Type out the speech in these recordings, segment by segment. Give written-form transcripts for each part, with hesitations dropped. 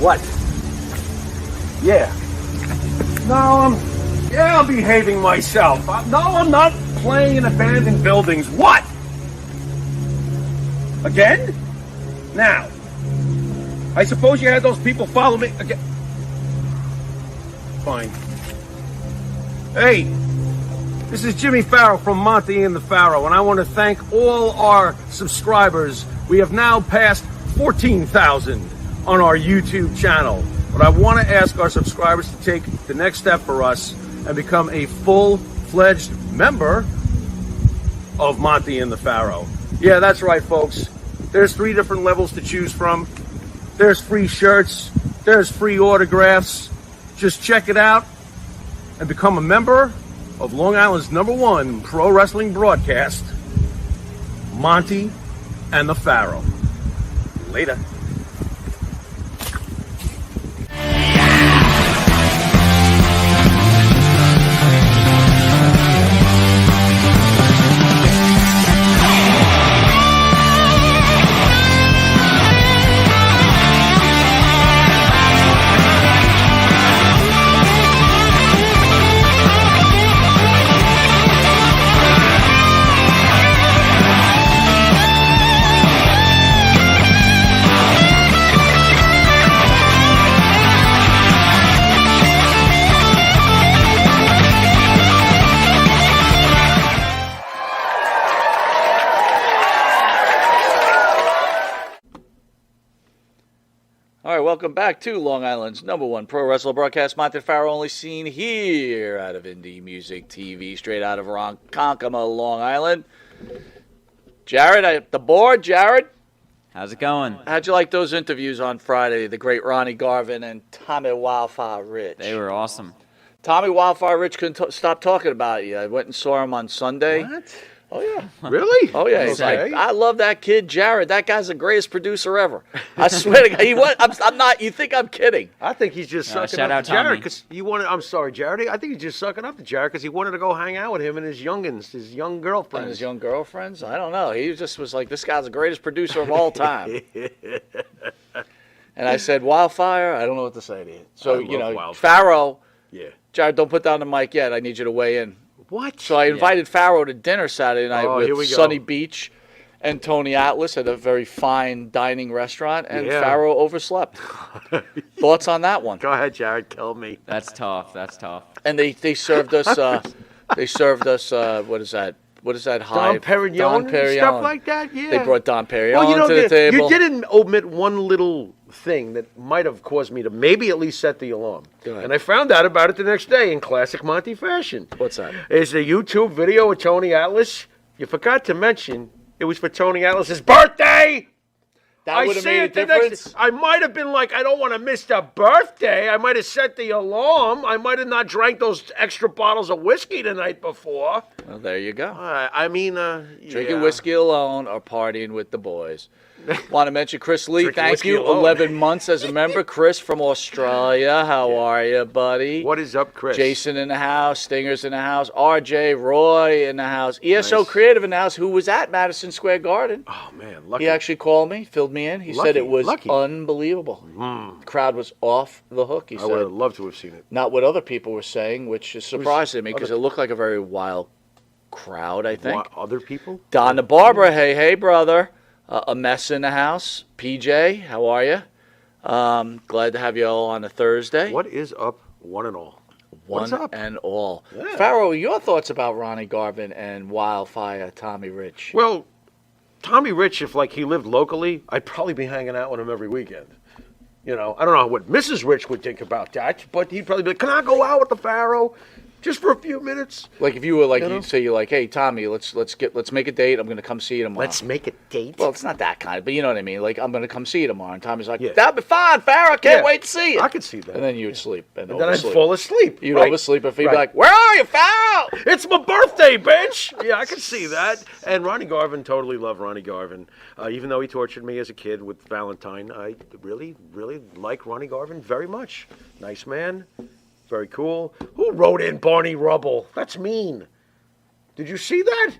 What? Yeah. No, I'm behaving myself. No, I'm not playing in abandoned buildings. What? Again? Now, I suppose you had those people follow me again. Fine. Hey, this is Jimmy Pharaoh from Monte and the Pharaoh, and I want to thank all our subscribers. We have now passed 14,000 on our YouTube channel. But I want to ask our subscribers to take the next step for us and become a full-fledged member of Monte and the Pharaoh. Yeah, that's right, folks. There's 3 different levels to choose from. There's free shirts. There's free autographs. Just check it out and become a member of Long Island's #1 pro wrestling broadcast, Monte and the Pharaoh. Later. Welcome back to Long Island's #1 pro wrestler broadcast, Monte Pharaoh, only seen here out of Indie Music TV, straight out of Ronkonkoma, Long Island. Jared, the board, Jared. How's it going? How'd you like those interviews on Friday? The great Ronnie Garvin and Tommy Wildfire Rich. They were awesome. Tommy Wildfire Rich couldn't stop talking about you. I went and saw him on Sunday. What? Oh, yeah. Really? Oh, yeah. He's like, I love that kid, Jared. That guy's the greatest producer ever. I swear to God. I'm not. You think I'm kidding. I think he's just sucking up to Jared because he wanted. I'm sorry, Jared. I think he's just sucking up to Jared because he wanted to go hang out with him and his youngins, his young girlfriends. And his young girlfriends? I don't know. He just was like, this guy's the greatest producer of all time. And I said, Wildfire? I don't know what to say to you. So, Wildfire. Pharaoh. Yeah. Jared, don't put down the mic yet. I need you to weigh in. What? So I invited Pharaoh to dinner Saturday night with Sunny go. Beach and Tony Atlas at a very fine dining restaurant, and Pharaoh overslept. Thoughts on that one? Go ahead, Jared. Tell me. That's tough. That's tough. And they served us. What is that? What is that? Dom Perignon, stuff like that. Yeah. They brought Dom Perignon to the table. You didn't omit one little thing that might have caused me to maybe at least set the alarm. And I found out about it the next day in classic Monte fashion. What's that? It's a YouTube video of Tony Atlas. You forgot to mention it was for Tony Atlas's birthday. That would have made a difference? I might have been like, I don't want to miss the birthday. I might have set the alarm. I might have not drank those extra bottles of whiskey the night before. Well, there you go. Drinking whiskey alone or partying with the boys. Want to mention Chris Lee. Thank you. 11 months as a member. Chris from Australia. How are you, buddy? What is up, Chris? Jason in the house. Stinger's in the house. RJ Roy in the house. ESO Creative in the house, who was at Madison Square Garden. Oh, man. Lucky. He actually called me, filled me in. He said it was unbelievable. The crowd was off the hook, he said. I would have loved to have seen it. Not what other people were saying, which is surprising me because it looked like a very wild crowd, I think. What, other people? Donna Barbara, hey, brother. A mess in the house. PJ, how are you? Glad to have you all on a Thursday. What is up, one and all? What's up? And all. Yeah. Pharaoh, your thoughts about Ronnie Garvin and Wildfire Tommy Rich? Well, Tommy Rich, if he lived locally, I'd probably be hanging out with him every weekend. I don't know what Mrs. Rich would think about that, but he'd probably be like, can I go out with the Pharaoh? Just for a few minutes. Like if you were you'd say hey Tommy, let's make a date. I'm gonna come see you tomorrow. Let's make a date. Well, it's not that kind, but you know what I mean. Like I'm gonna come see you tomorrow, and Tommy's like, that'll be fine, Pharaoh. Can't wait to see you. I could see that. And then you'd sleep, and then I'd fall asleep. You'd oversleep, and he'd be like, "Where are you, Pharaoh? It's my birthday, bitch." Yeah, I could see that. And Ronnie Garvin, totally love Ronnie Garvin. Even though he tortured me as a kid with Valentine, I really, really like Ronnie Garvin very much. Nice man. Very cool. Who wrote in Barney Rubble? That's mean. Did you see that?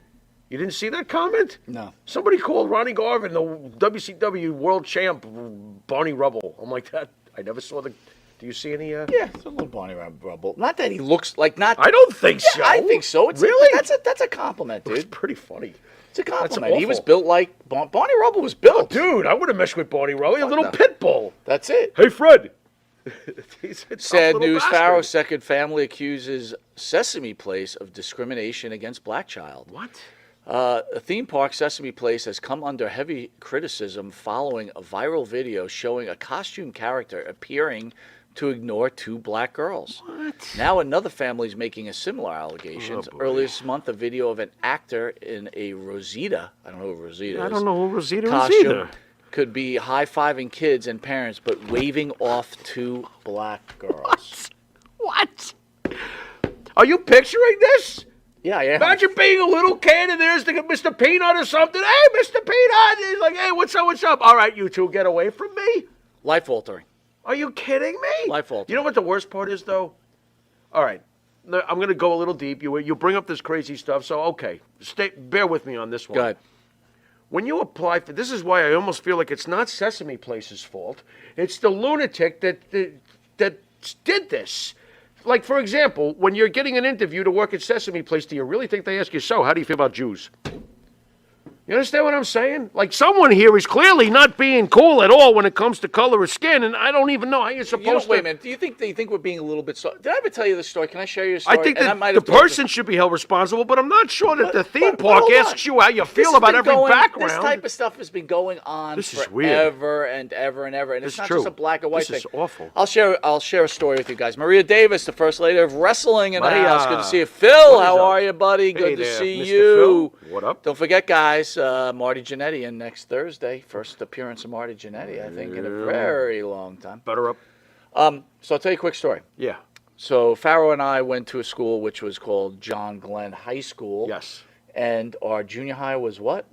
You didn't see that comment? No. Somebody called Ronnie Garvin the WCW World Champ Barney Rubble. I'm like, that. I never saw the. Do you see any? Yeah, it's a little Barney Rubble. Not that he looks like not. I don't think so. I think so. It's really? That's a compliment, dude. It's pretty funny. It's a compliment. He was awful. built like Barney Rubble was built. Dude, I would have messed with Barney Rubble. A little pit bull. That's it. Hey, Fred. He's a tough Sad little news, bastard. Pharaoh's second family accuses Sesame Place of discrimination against black child. What? A theme park, Sesame Place, has come under heavy criticism following a viral video showing a costume character appearing to ignore two black girls. What? Now another family is making a similar allegations. Oh, boy. Earlier this month, a video of an actor in a Rosita, I don't know who Rosita is. I don't know who Rosita is costume, either. could be high-fiving kids and parents, but waving off two black girls. What? Are you picturing this? Yeah, I am. Imagine being a little kid and there's the Mr. Peanut or something. Hey, Mr. Peanut! He's like, hey, what's up, what's up? All right, you two, get away from me. Life-altering. Are you kidding me? Life-altering. You know what the worst part is, though? All right, I'm going to go a little deep. You bring up this crazy stuff, so okay, bear with me on this one. Go ahead. When you apply for, this is why I almost feel like it's not Sesame Place's fault. It's the lunatic that did this. Like, for example, when you're getting an interview to work at Sesame Place, do you really think they ask you, so, how do you feel about Jews? You understand what I'm saying? Like, someone here is clearly not being cool at all when it comes to color of skin, and I don't even know how you're supposed to... Wait a minute. Do you think they think we're being a little bit... Did I ever tell you this story? Can I share your story? I think And that might the have told you- person should be held responsible, but I'm not sure that the theme but park hold on. asks you how you This feel has about been every going- background. This type of stuff has been going on This is weird. forever and ever and ever. And This it's is not true. just a black and white This thing. is awful. I'll share a story with you guys. Maria Davis, the first lady of wrestling in the Maria. house. Good to see you. Phil, What is how up? are you, buddy? Good Hey to there, see Mr. you. Phil. What up? Don't forget, guys, Marty Jannetty in next Thursday. First appearance of Marty Jannetty, I think, in a very long time. Butter up. So I'll tell you a quick story. Yeah. So Pharaoh and I went to a school which was called John Glenn High School. Yes. And our junior high was what?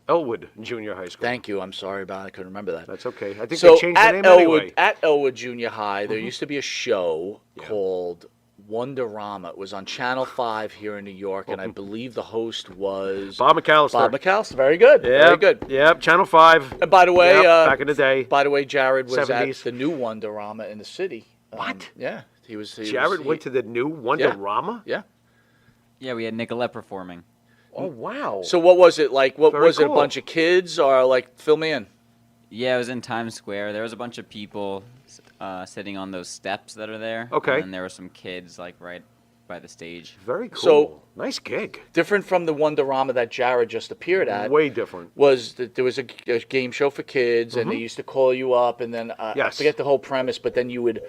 Elwood Junior High School. Thank you. I'm sorry about it. I couldn't remember that. That's okay. I think So they changed the at name Elwood, anyway. at Elwood Junior High, there used to be a show called Wonderama. It was on Channel 5 here in New York, and I believe the host was Bob McAllister. Bob McAllister. Very good. Very good. Yep. Channel 5. And by the way, back in the day. By the way, Jared was 70s. at the new Wonderama in the city. What? Yeah, he was. Jared went to the new Wonderama? Yeah. Yeah, we had Nicolette performing. Oh, wow. So what was it like? What Very was it? A cool. bunch of kids, or like fill me in? Yeah, it was in Times Square. There was a bunch of people sitting on those steps that are there. Okay. And then there were some kids like right by the stage. Very cool. So- nice gig. Different from the Wonderama that Jared just appeared at. Way different. Was that there was a game show for kids, and they used to call you up, and then I Yes. forget the whole premise, but then you would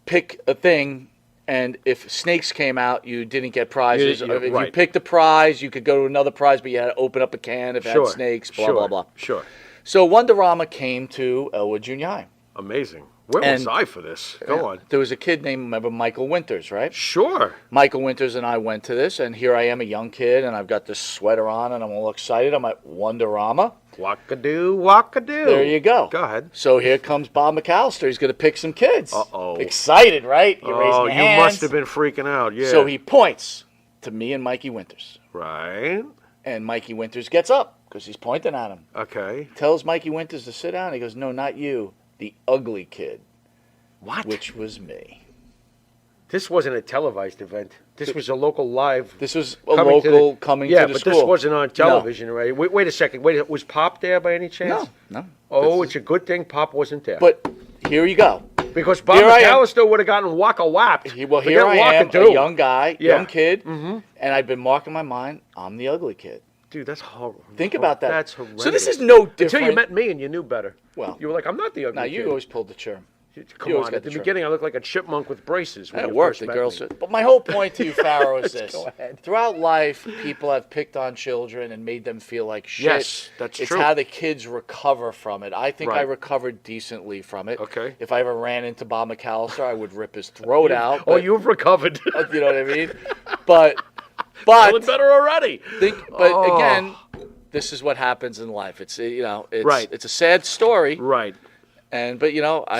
pick a thing, and if snakes came out, you didn't get prizes. You- If you right. picked a prize, you could go to another prize, but you had to open up a can if it Sure. had snakes. Blah sure. blah blah. Sure. So Wonderama came to Elwood Junior High. Amazing. Where was And- I for this? Go on. There was a kid named, remember, Michael Winters, right? Sure. Michael Winters and I went to this, and here I am, a young kid, and I've got this sweater on, and I'm all excited. I'm at Wonderama. Walkadoo, walkadoo. There you go. Go ahead. So here comes Bob McAllister. He's going to pick some kids. Uh-oh. Excited, right? You're raising Oh, your you hands. must have been freaking out. Yeah. So he points to me and Mikey Winters. Right. And Mikey Winters gets up because he's pointing at him. Okay. Tells Mikey Winters to sit down. He goes, no, not you. The ugly kid. What? Which was me. This wasn't a televised event. This was a local live. This was a coming to local the- coming yeah, to the but school. this wasn't on television, right? Wait a second. Wait, was Pop there by any chance? No. Oh, This it's a good thing Pop wasn't there. But here you go. because Bob here I am. McAllister would have gotten whapped. Well, here I am, a young guy, Yeah. young kid, and I've been marking my mind, I'm the ugly kid. Dude, that's horrible. Think about that. That's horrendous. So this is no different. Until you met me and you knew better. Well, you were like, I'm not the ugly Now, kid. you always pulled the charm. Come you always on. got At the the charm. beginning, I looked like a chipmunk with braces. When That you worked. first The met girls. me. But my whole point to you, Pharaoh, is this: Go ahead. throughout life, people have picked on children and made them feel like shit. Yes, that's it's true. how the kids recover from it. I think I Right. recovered decently from it. Okay. If I ever ran into Bob McAllister, I would rip his throat out. Oh, but- you've recovered. you know what I mean? But Feeling better already. But again, this is what happens in life. It's it's Right. It's a sad story, Right. but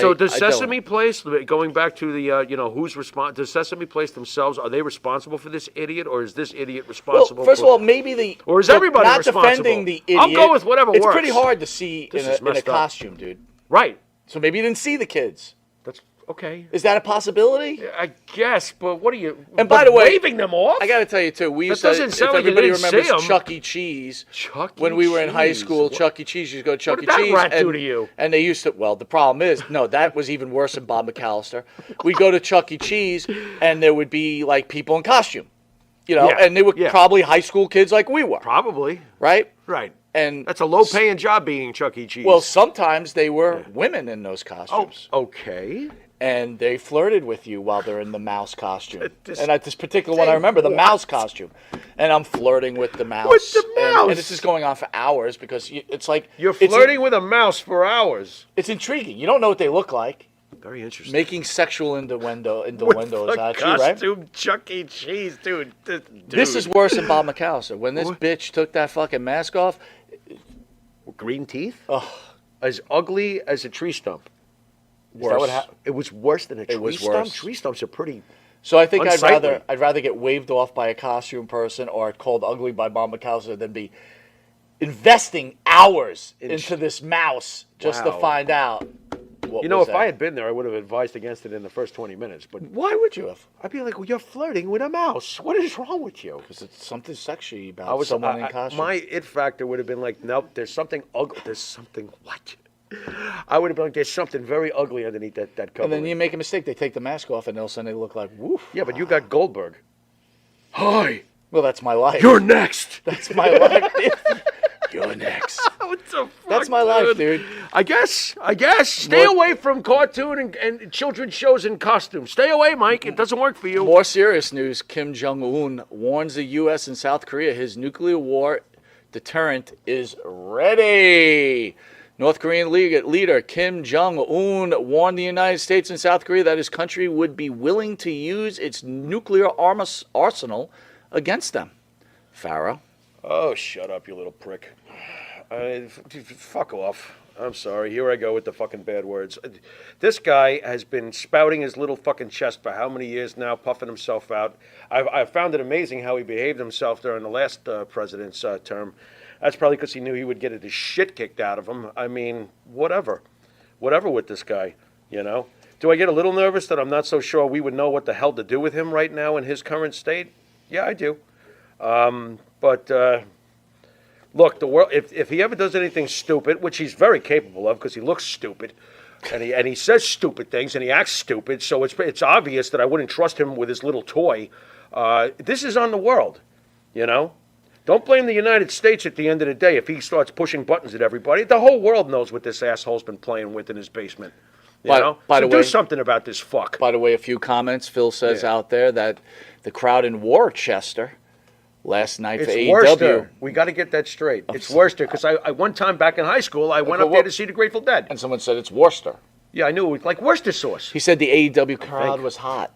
So does I don't- Sesame Place, going back to the, who's responsible? Does Sesame Place themselves, are they responsible for this idiot, or is this idiot Well, responsible? first of all, maybe Or is look, everybody not responsible? defending the idiot. I'll go with whatever It's works. pretty hard to see This in is a messed up. costume, dude. Right. So maybe you didn't see the kids. Okay. Is that a possibility? I guess, but what are you? And by the way, waving them off? I got to tell you too. We used to. doesn't If sound like you everybody didn't remembers see 'em. Chuck E. Cheese, Chuck E. when we were in high Cheese. school, What- Chuck E. Cheese used to go to Chuck What E. did that Cheese, rat and, do to you? and they used to. Well, the problem is, no, that was even worse than Bob McAllister. We'd go to Chuck E. Cheese, and there would be like people in costume, Yeah, and they were yeah. probably high school kids like we were, Probably. right? Right. And That's a low-paying job being Chuck E. Cheese. well, sometimes they were women in those oh, costumes. okay. And they flirted with you while they're in the mouse costume. This- And at this particular one, I remember the mouse costume. And I'm flirting with the mouse. With the mouse? And this is going on for hours because it's like... You're it's- flirting with a mouse for hours. It's intriguing. You don't know what they look like. Very interesting. Making sexual innuendos with at the you, right? costume Chuck E. Cheese, dude. This is worse than Bob McAllister. When this What? bitch took that fucking mask off, green teeth. ugh, As ugly as a tree stump. Is that Worse. what happened? It was worse than a tree was stump. worse. Tree stumps are pretty. so I think Unsightly. I'd rather get waved off by a costume person or called ugly by Bob McAllister than be investing hours into this mouse just to Wow. find out what You know, was if I that. had been there, I would have advised against it in the first 20 minutes. But Why would you have? I'd be like, well, you're flirting with a mouse. What is wrong with you? Because it's something sexy about someone in costume. My it factor would have been like, nope, there's something ugly. There's something, what? I would have been like, there's something very ugly underneath that cover. and then you make a mistake. They take the mask off, and all of a sudden they look like, woof. Yeah, but you got Goldberg. Hi, Well, that's my life. you're next. That's my life. Dude. You're next. What the fuck, That's my life, dude. I guess. Stay away from cartoon and children's shows in costumes. Stay away, Mike. It doesn't work for you. More serious news. Kim Jong-un warns the U.S. and South Korea his nuclear war deterrent is ready. North Korean leader Kim Jong-un warned the United States and South Korea that his country would be willing to use its nuclear arsenal against them. Pharaoh. Oh, shut up, you little prick. Fuck off. I'm sorry. Here I go with the fucking bad words. This guy has been spouting his little fucking chest for how many years now, puffing himself out. I found it amazing how he behaved himself during the last president's term. That's probably because he knew he would get his shit kicked out of him. I mean, whatever. Whatever with this guy, you know? Do I get a little nervous that I'm not so sure we would know what the hell to do with him right now in his current state? Yeah, I do. But look, the world. If he ever does anything stupid, which he's very capable of, because he looks stupid, and he says stupid things, and he acts stupid, so it's obvious that I wouldn't trust him with his little toy. This is on the world, you know. Don't blame the United States at the end of the day if he starts pushing buttons at everybody. The whole world knows what this asshole's been playing with in his basement. You know? By So the do way- something about this fuck. By the way, a few comments. Phil says Yeah. out there that the crowd in Worcester last night for It's AEW. Worcester. We got to get that straight. It's Worcester because I one time back in high school I went up there to see the Grateful Dead. And someone said it's Worcester. Yeah, I knew it was like Worcester sauce. He said the AEW crowd was hot.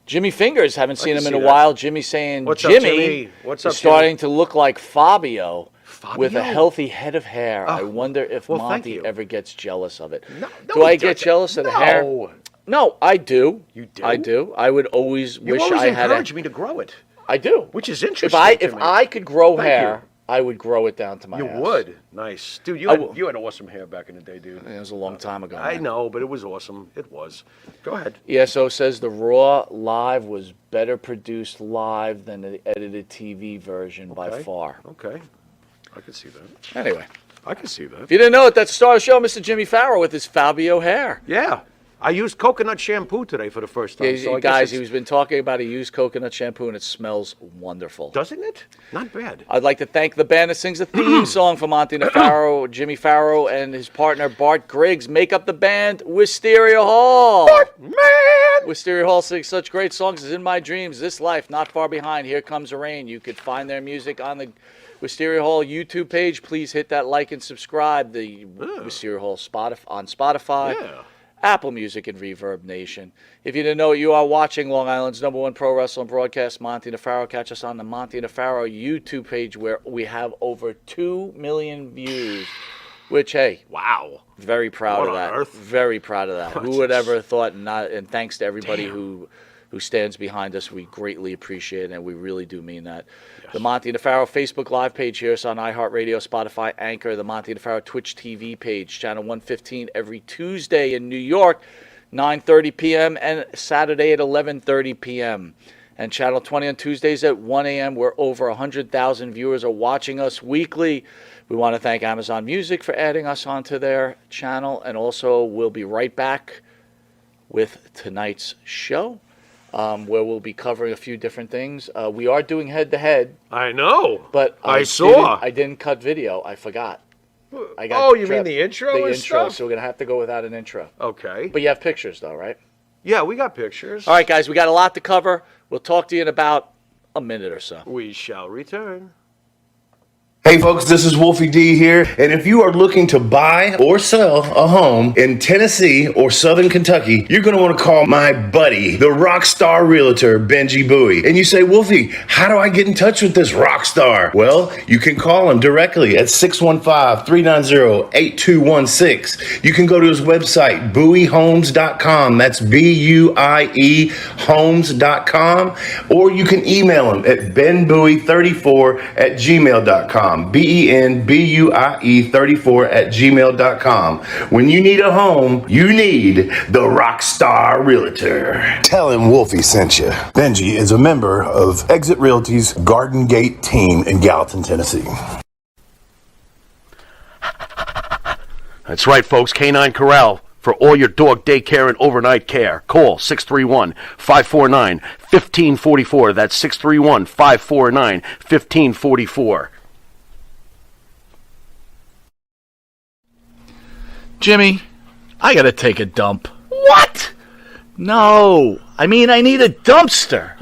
Jimmy Fingers, haven't seen can him in see a that. while. Jimmy saying What's up, Jimmy Jimmy? What's up, is starting to look like Fabio with a Fabio? healthy head of hair. I wonder if well, thank Monte you. ever gets jealous of it. No, Do I he get doesn't. jealous of the hair? No. No, I do. You do? I do. I would always You wish always I had encourage a. me to grow it, I do. which is If interesting. I to if me. I could grow Thank hair, I would grow it down to my You ass. would. Nice. Dude, I will. you had awesome hair back in the day, dude. It was a long time ago. I man. know, but it was awesome. It was. Go ahead. ESO says the Raw live was better produced live than the edited TV version by Okay. far. Okay. I can see that. Anyway, I can see that. if you didn't know it, that's the star of the show, Mr. Jimmy Pharaoh with his Fabio hair. Yeah. I used coconut shampoo today for the first time. Yeah, so I guys, guess he's been talking about a used coconut shampoo, and it smells wonderful. doesn't it? Not bad. I'd like to thank the band that sings the theme song for Monte and the Pharaoh. Jimmy Pharaoh and his partner Bart Griggs make up the band Wisteria Hall. Man! Wisteria Hall sings such great songs as In My Dreams, This Life, Not Far Behind, Here Comes the Rain. You could find their music on the Wisteria Hall YouTube page. Please hit that like and subscribe. The Wisteria Hall on Spotify. Yeah. Apple Music and Reverb Nation. If you didn't know it, you are watching Long Island's #1 pro wrestling broadcast, Monte and the Pharaoh. Catch us on the Monte and the Pharaoh YouTube page where we have over 2 million views, which, hey, Wow. very proud What of on that. earth? Very proud of that. Oh, Who would jeez. ever have thought? And thanks to everybody Damn. who stands behind us. We greatly appreciate it, and we really do mean that. The Monte and the Pharaoh Facebook Live page here is on iHeartRadio, Spotify, Anchor. The Monte and the Pharaoh Twitch TV page, channel 115 every Tuesday in New York. 9:30 p.m. and Saturday at 11:30 p.m. And Channel 20 on Tuesdays at 1 a.m. where over 100,000 viewers are watching us weekly. We want to thank Amazon Music for adding us onto their channel. And also, we'll be right back with tonight's show, where we'll be covering a few different things. We are doing head-to-head. I know. But I saw. I didn't cut video. I forgot. You mean the intro The and intro, stuff? so we're going to have to go without an intro. Okay. But you have pictures, though, right? Yeah, we got pictures. All right, guys, we got a lot to cover. We'll talk to you in about a minute or so. We shall return. Hey folks, this is Wolfie D here, and if you are looking to buy or sell a home in Tennessee or Southern Kentucky, you're going to want to call my buddy, the rock star realtor, Benji Bowie. And you say, Wolfie, how do I get in touch with this rock star? Well, you can call him directly at 615-390-8216. You can go to his website, bowiehomes.com. That's B-U-I-E homes.com. Or you can email him at benbowie34@gmail.com. BENBUIE34@gmail.com. When you need a home, you need the Rockstar Realtor. Tell him Wolfie sent you. Benji is a member of Exit Realty's Garden Gate team in Gallatin, Tennessee. That's right, folks. Canine Corral for all your dog daycare and overnight care. Call 631-549-1544. That's 631-549-1544. Jimmy, I got to take a dump. What? No, I mean I need a dumpster.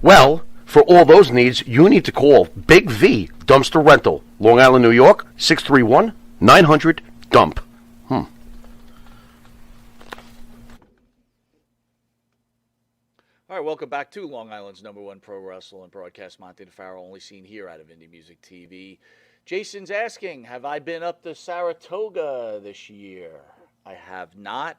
Well, for all those needs, you need to call Big V Dumpster Rental, Long Island, New York, 631-900-DUMP. All right, welcome back to Long Island's #1 pro wrestler and broadcast, Monte the Pharaoh, only seen here out of Indie Music TV. Jason's asking, have I been up to Saratoga this year? I have not.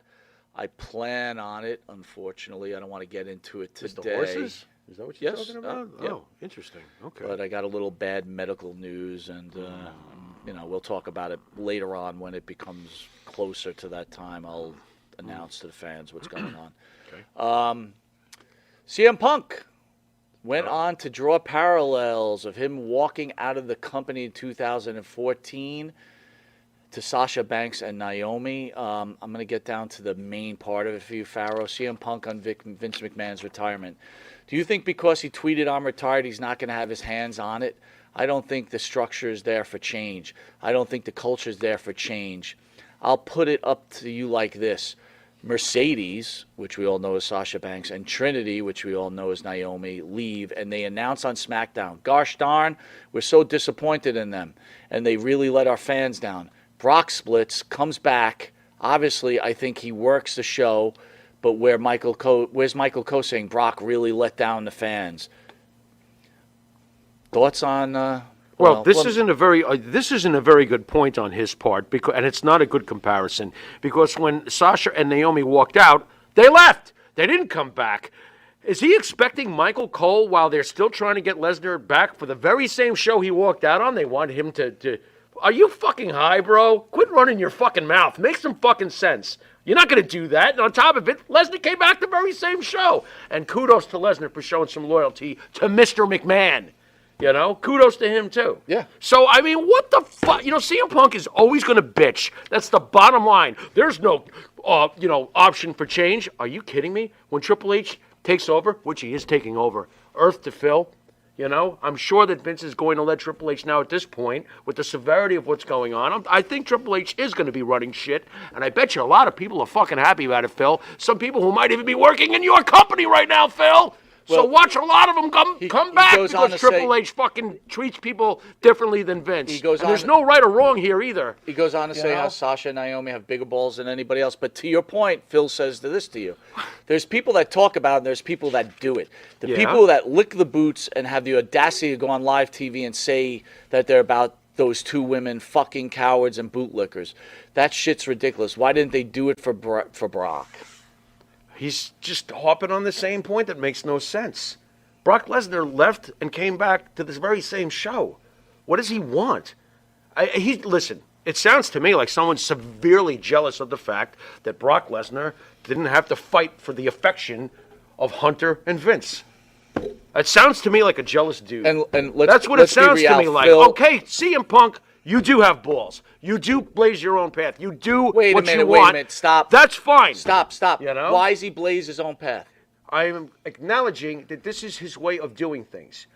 I plan on it, unfortunately. I don't want to get into it today. Is the horses? Is that what you're talking about? Yeah. Oh, interesting. Okay. But I got a little bad medical news, and we'll talk about it later on when it becomes closer to that time. I'll announce to the fans what's going on. Okay. CM Punk went on to draw parallels of him walking out of the company in 2014 to Sasha Banks and Naomi. I'm going to get down to the main part of it for you, Pharaoh. CM Punk on Vince McMahon's retirement. Do you think because he tweeted I'm retired, he's not going to have his hands on it? I don't think the structure is there for change. I don't think the culture is there for change. I'll put it up to you like this. Mercedes, which we all know as Sasha Banks, and Trinity, which we all know as Naomi, leave, and they announce on SmackDown, gosh darn, we're so disappointed in them, and they really let our fans down. Brock splits, comes back. Obviously, I think he works the show, but where's Michael Cole saying Brock really let down the fans? Thoughts on... This isn't a very good point on his part, because, and it's not a good comparison, because when Sasha and Naomi walked out, they left. They didn't come back. Is he expecting Michael Cole, while they're still trying to get Lesnar back for the very same show he walked out on? They wanted him to are you fucking high, bro? Quit running your fucking mouth. Make some fucking sense. You're not going to do that. And on top of it, Lesnar came back the very same show. And kudos to Lesnar for showing some loyalty to Mr. McMahon. You know, kudos to him, too. Yeah. So, I mean, what the fuck? You know, CM Punk is always going to bitch. That's the bottom line. There's no, option for change. Are you kidding me? When Triple H takes over, which he is taking over, earth to fill, I'm sure that Vince is going to let Triple H now at this point, with the severity of what's going on. I think Triple H is going to be running shit, and I bet you a lot of people are fucking happy about it, Phil. Some people who might even be working in your company right now, Phil. So watch a lot of them come back because Triple H fucking treats people differently than Vince. There's no right or wrong here either. He goes on to say how Sasha and Naomi have bigger balls than anybody else. But to your point, Phil says this to you. There's people that talk about it, and there's people that do it. The people that lick the boots and have the audacity to go on live TV and say that they're about those two women fucking cowards and bootlickers. That shit's ridiculous. Why didn't they do it for Brock? He's just hopping on the same point that makes no sense. Brock Lesnar left and came back to this very same show. What does he want? Listen, It sounds to me like someone's severely jealous of the fact that Brock Lesnar didn't have to fight for the affection of Hunter and Vince. It sounds to me like a jealous dude. And that's what it sounds to me like. Phil, okay, CM Punk, you do have balls. You do blaze your own path. You do wait what a minute, you wait want. a minute. Stop. That's fine. Stop. You know? Why does he blaze his own path? I am acknowledging that this is his way of doing things.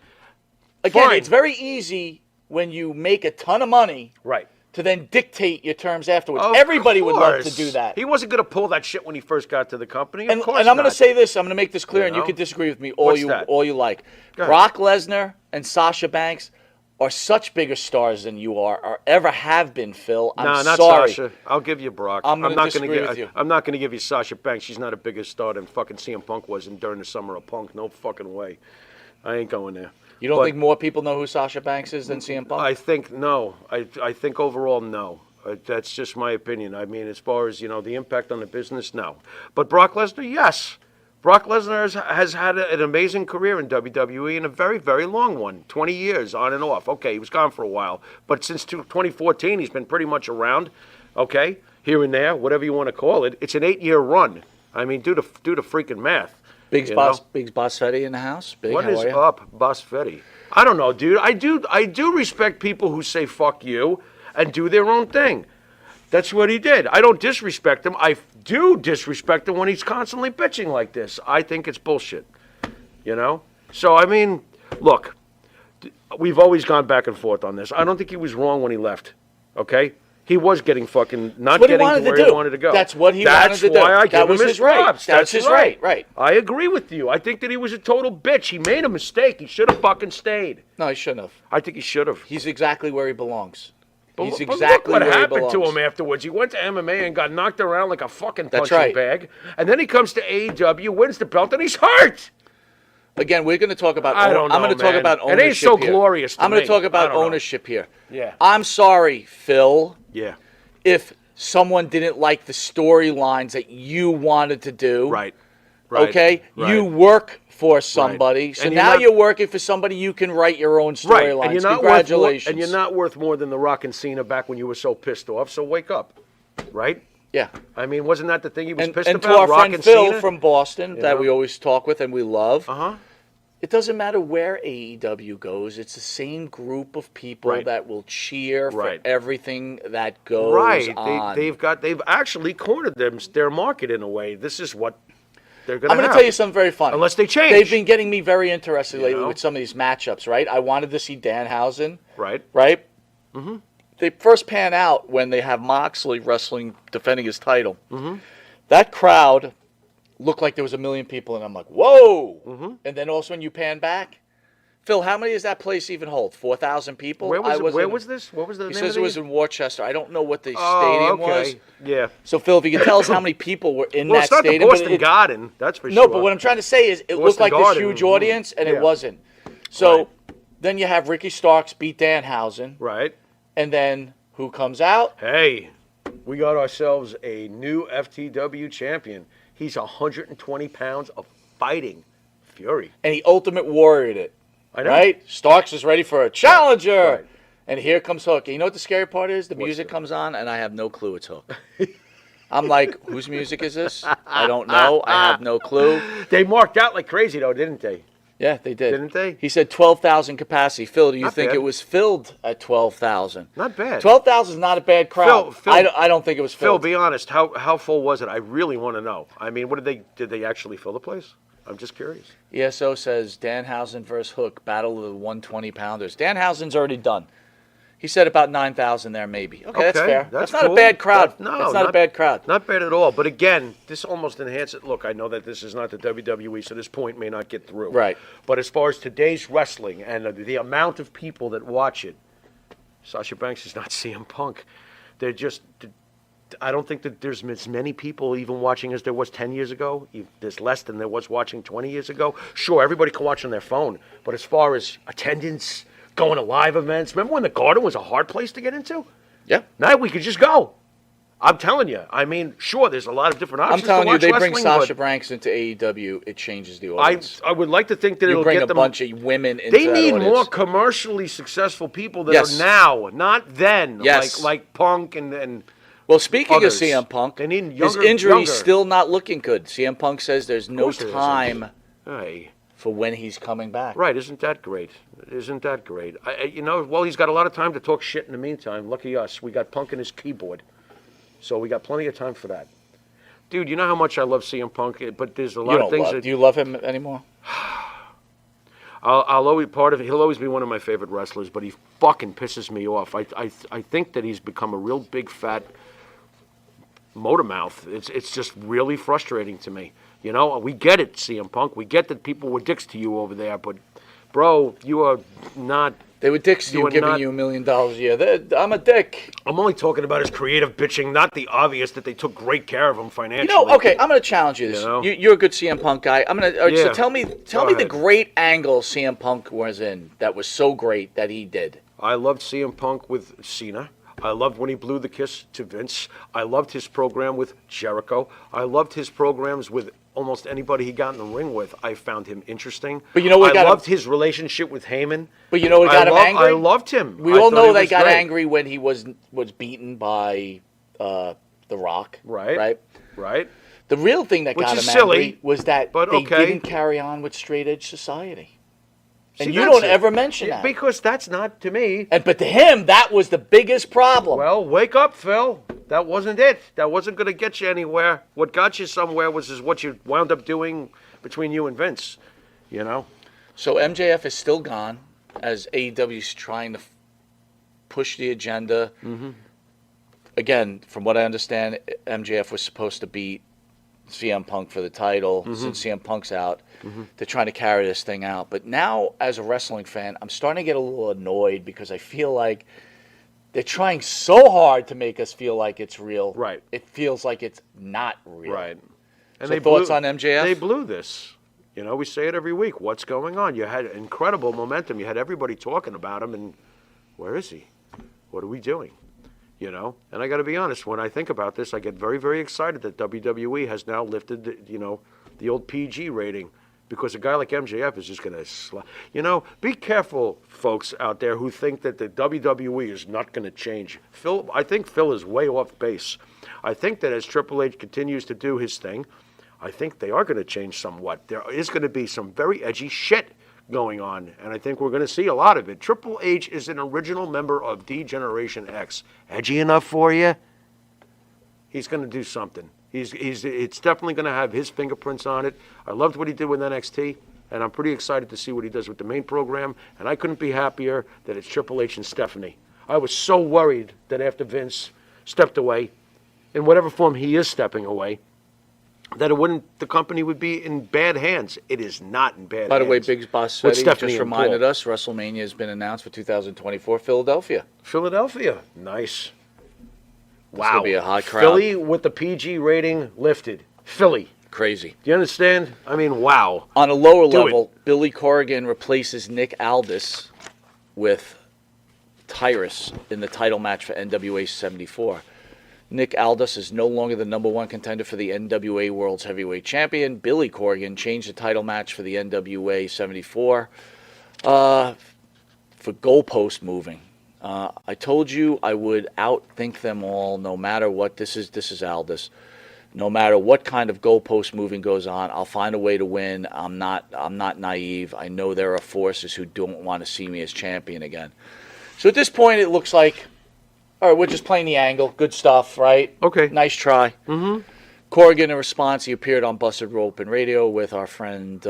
Again, Fine. it's very easy when you make a ton of money Right. to then dictate your terms afterwards. Of Everybody would love to course. do that. He wasn't going to pull that shit when he first got to the company. And of course I'm going to not. say this. I'm going to make this clear, You and you know? can disagree with me What's that? all you like. Go ahead. Brock Lesnar and Sasha Banks are such bigger stars than you are, or ever have been, Phil. I'm No, not sorry. Sasha. I'll give you Brock. I'm gonna not disagree gonna with you. I'm not going to give you Sasha Banks. She's not a bigger star than fucking CM Punk was during the summer of Punk. No fucking way. I ain't going there. You don't But think more people know who Sasha Banks is than CM Punk? I think no. I think overall no. That's just my opinion. I mean, as far as the impact on the business, no. But Brock Lesnar, yes. Brock Lesnar has had an amazing career in WWE and a very, very long one. 20 years on and off. Okay, he was gone for a while. But since 2014, he's been pretty much around, okay, here and there, whatever you want to call it. It's an 8-year run. I mean, do the freaking math. Biggs Boss Fetty in the house? Big, What how is are you? up, Boss Fetty? I don't know, dude. I do respect people who say fuck you and do their own thing. That's what he did. I don't disrespect him. I do disrespect him when he's constantly bitching like this. I think it's bullshit. So, I mean, look, we've always gone back and forth on this. I don't think he was wrong when he left, okay? He was getting fucking, not what he getting to wanted to where do. he wanted to go. That's what he wanted to do. That's why I That give was him his his right. props. That's his right. I agree with you. I think that he was a total bitch. He made a mistake. He should have fucking stayed. No, he shouldn't have. I think he should have. He's exactly where he belongs. He's But exactly look where what he happened to belongs. him afterwards. He went to MMA and got knocked around like a fucking That's punching right. bag. And then he comes to AEW, wins the belt, and he's hurt. Again, we're going to talk about. I don't know, I'm going to talk man. about It ownership. ain't so here. glorious to I'm going me. to talk I about don't know. ownership here. Yeah. I'm sorry, Phil. Yeah. If someone didn't like the storylines that you wanted to do, Right. Okay, you work for somebody, so And now you're working for somebody. You can write your own Right. storylines. And you're not Congratulations. and you're not worth more than The Rock and Cena back when you were so pissed off. So wake up, right? Yeah. I mean, wasn't that the thing he was And pissed to about? our Rock friend and Phil Cena? from Boston, that know? we always talk with and we love. Uh-huh. It doesn't matter where AEW goes. It's the same group of people Right. that will cheer Right. for everything that goes Right. on. They've actually cornered their market in a way. This is what they're going to I'm going to tell you something very funny. Unless they change. They've been getting me very interested lately know? with some of these matchups, right? I wanted to see Danhausen, Right. right? Mm-hmm. They first pan out when they have Moxley wrestling, defending his title. Mm-hmm. That crowd looked like there was 1 million people, and I'm like, whoa! Mm-hmm. And then all of a sudden you pan back. Phil, how many does that place even hold? 4,000 people? Where was this? What was the He name says of it was the- in Worcester. I don't know what the Oh, stadium okay. was. Yeah. So, Phil, if you can tell us how many people were in Well, that it's not stadium. the but Boston it- Garden, that's for No, sure. but what I'm trying to say is it looked Boston like Garden, this huge audience, and yeah. it wasn't. So Right. then you have Ricky Starks beat Danhausen, Right. and then who comes out? Hey, we got ourselves a new FTW champion. He's 120 pounds of fighting fury. And he Ultimate Warriored it. I know. Right? Starks is ready for a challenger. Right. And here comes Hook. And you know what the scary part is? The music comes on, and I have no clue it's Hook. I'm like, whose music is this? I don't know. I have no clue. They marked out like crazy, though, didn't they? Yeah, they did. Didn't they? He said 12,000 capacity. Phil, do you Not think bad. it was filled at 12,000? Not bad. 12,000 is not a bad crowd. Phil, I don't think it was Phil, filled. be honest. How full was it? I really want to know. I mean, did they actually fill the place? I'm just curious. ESO says Danhausen versus Hook, battle of the 120-pounders. Danhausen's already done. He said about 9,000 there, maybe. Okay, that's fair. That's not cool. a bad crowd. No, that's not a bad crowd. Not bad at all. But again, this almost enhances it. Look, I know that this is not the WWE, so this point may not get through. Right. But as far as today's wrestling and the amount of people that watch it, Sasha Banks is not CM Punk. They're just. I don't think that there's as many people even watching as there was 10 years ago. There's less than there was watching 20 years ago. Sure, everybody can watch on their phone. But as far as attendance, going to live events, remember when the Garden was a hard place to get into? Yeah. Now we could just go. I'm telling you. I mean, sure, there's a lot of different options. I'm telling to you, watch they bring wrestling, Sasha but Banks into AEW, it changes the audience. I would like to think that You it'll bring get a them. bunch of women into They that need audience. more commercially successful people that Yes. are now, not then. Yes. Like Punk and Well, speaking others. of CM Punk, They need his younger- injury's younger. still not looking good. CM Punk says there's no course it isn't. time Hey. for when he's coming back. Right, isn't that great? Isn't that great? Well, he's got a lot of time to talk shit in the meantime. Lucky us. We got Punk in his keyboard. So we got plenty of time for that. Dude, you know how much I love CM Punk, but there's a lot of things Do you love him anymore? I'll always he'll always be one of my favorite wrestlers, but he fucking pisses me off. I think that he's become a real big fat motor mouth. It's just really frustrating to me. You know, we get it, CM Punk. We get that people were dicks to you over there, but bro, you are not. They were dicks to you, giving you $1 million a year. I'm a dick. I'm only talking about his creative bitching, not the obvious that they took great care of him financially. Okay, I'm going to challenge you this. You know? You're a good CM Punk guy. I'm going to. Yeah. So tell me the ahead. great angle CM Punk was in that was so great that he did. I loved CM Punk with Cena. I loved when he blew the kiss to Vince. I loved his program with Jericho. I loved his programs with almost anybody he got in the ring with. I found him interesting. But you know what I loved his relationship with Heyman. But you know what got him angry? I loved him. We I all thought know he they was got great. angry when he was beaten by The Rock. Right. Right. The real thing that Which got him is silly, angry was that but they okay. didn't carry on with straight edge society. And See, you that's don't ever mention that. Because that's not to me. But to him, that was the biggest problem. Well, wake up, Phil. That wasn't it. That wasn't going to get you anywhere. What got you somewhere was what you wound up doing between you and Vince. You know? So MJF is still gone as AEW's trying to push the agenda. Mm-hmm. Again, from what I understand, MJF was supposed to beat CM Punk for the title. Mm-hmm. Since CM Punk's out, they're trying to carry this thing out. But now, as a wrestling fan, I'm starting to get a little annoyed because I feel like they're trying so hard to make us feel like it's real. Right. It feels like it's not real. Right. And So thoughts on MJF? They blew this. You know, we say it every week. What's going on? You had incredible momentum. You had everybody talking about him, and where is he? What are we doing? You know, and I got to be honest. When I think about this, I get very, very excited that WWE has now lifted, the old PG rating, because a guy like MJF is just going to, be careful, folks out there who think that the WWE is not going to change. I think Phil is way off base. I think that as Triple H continues to do his thing, I think they are going to change somewhat. There is going to be some very edgy shit going on, and I think we're going to see a lot of it. Triple H is an original member of D-Generation X. Edgy enough for you? He's going to do something. It's definitely going to have his fingerprints on it. I loved what he did with NXT, and I'm pretty excited to see what he does with the main program, and I couldn't be happier that it's Triple H and Stephanie. I was so worried that after Vince stepped away, in whatever form he is stepping away, that the company would be in bad hands. It is not in bad hands. By the way, Big Boss With Fetty Stephanie just and reminded Paul. us WrestleMania has been announced for 2024, Philadelphia. Philadelphia. Nice. Wow. gonna be a hot crowd. Philly with the PG rating lifted. Philly. Crazy. Do you understand? I mean, wow. On a lower Do level, Billy Corrigan replaces Nick Aldis with Tyrus in the title match for NWA 74. Nick Aldis is no longer the number one contender for the NWA World's Heavyweight Champion. Billy Corrigan changed the title match for the NWA 74 for goalpost moving. I told you I would outthink them all, no matter what. This is Aldis. No matter what kind of goalpost moving goes on, I'll find a way to win. I'm not naive. I know there are forces who don't want to see me as champion again. So at this point, it looks like, all right, we're just playing the angle. Good stuff, right? Okay. Nice try. Mm-hmm. Corrigan, in response, he appeared on Busted Open Radio with our friend.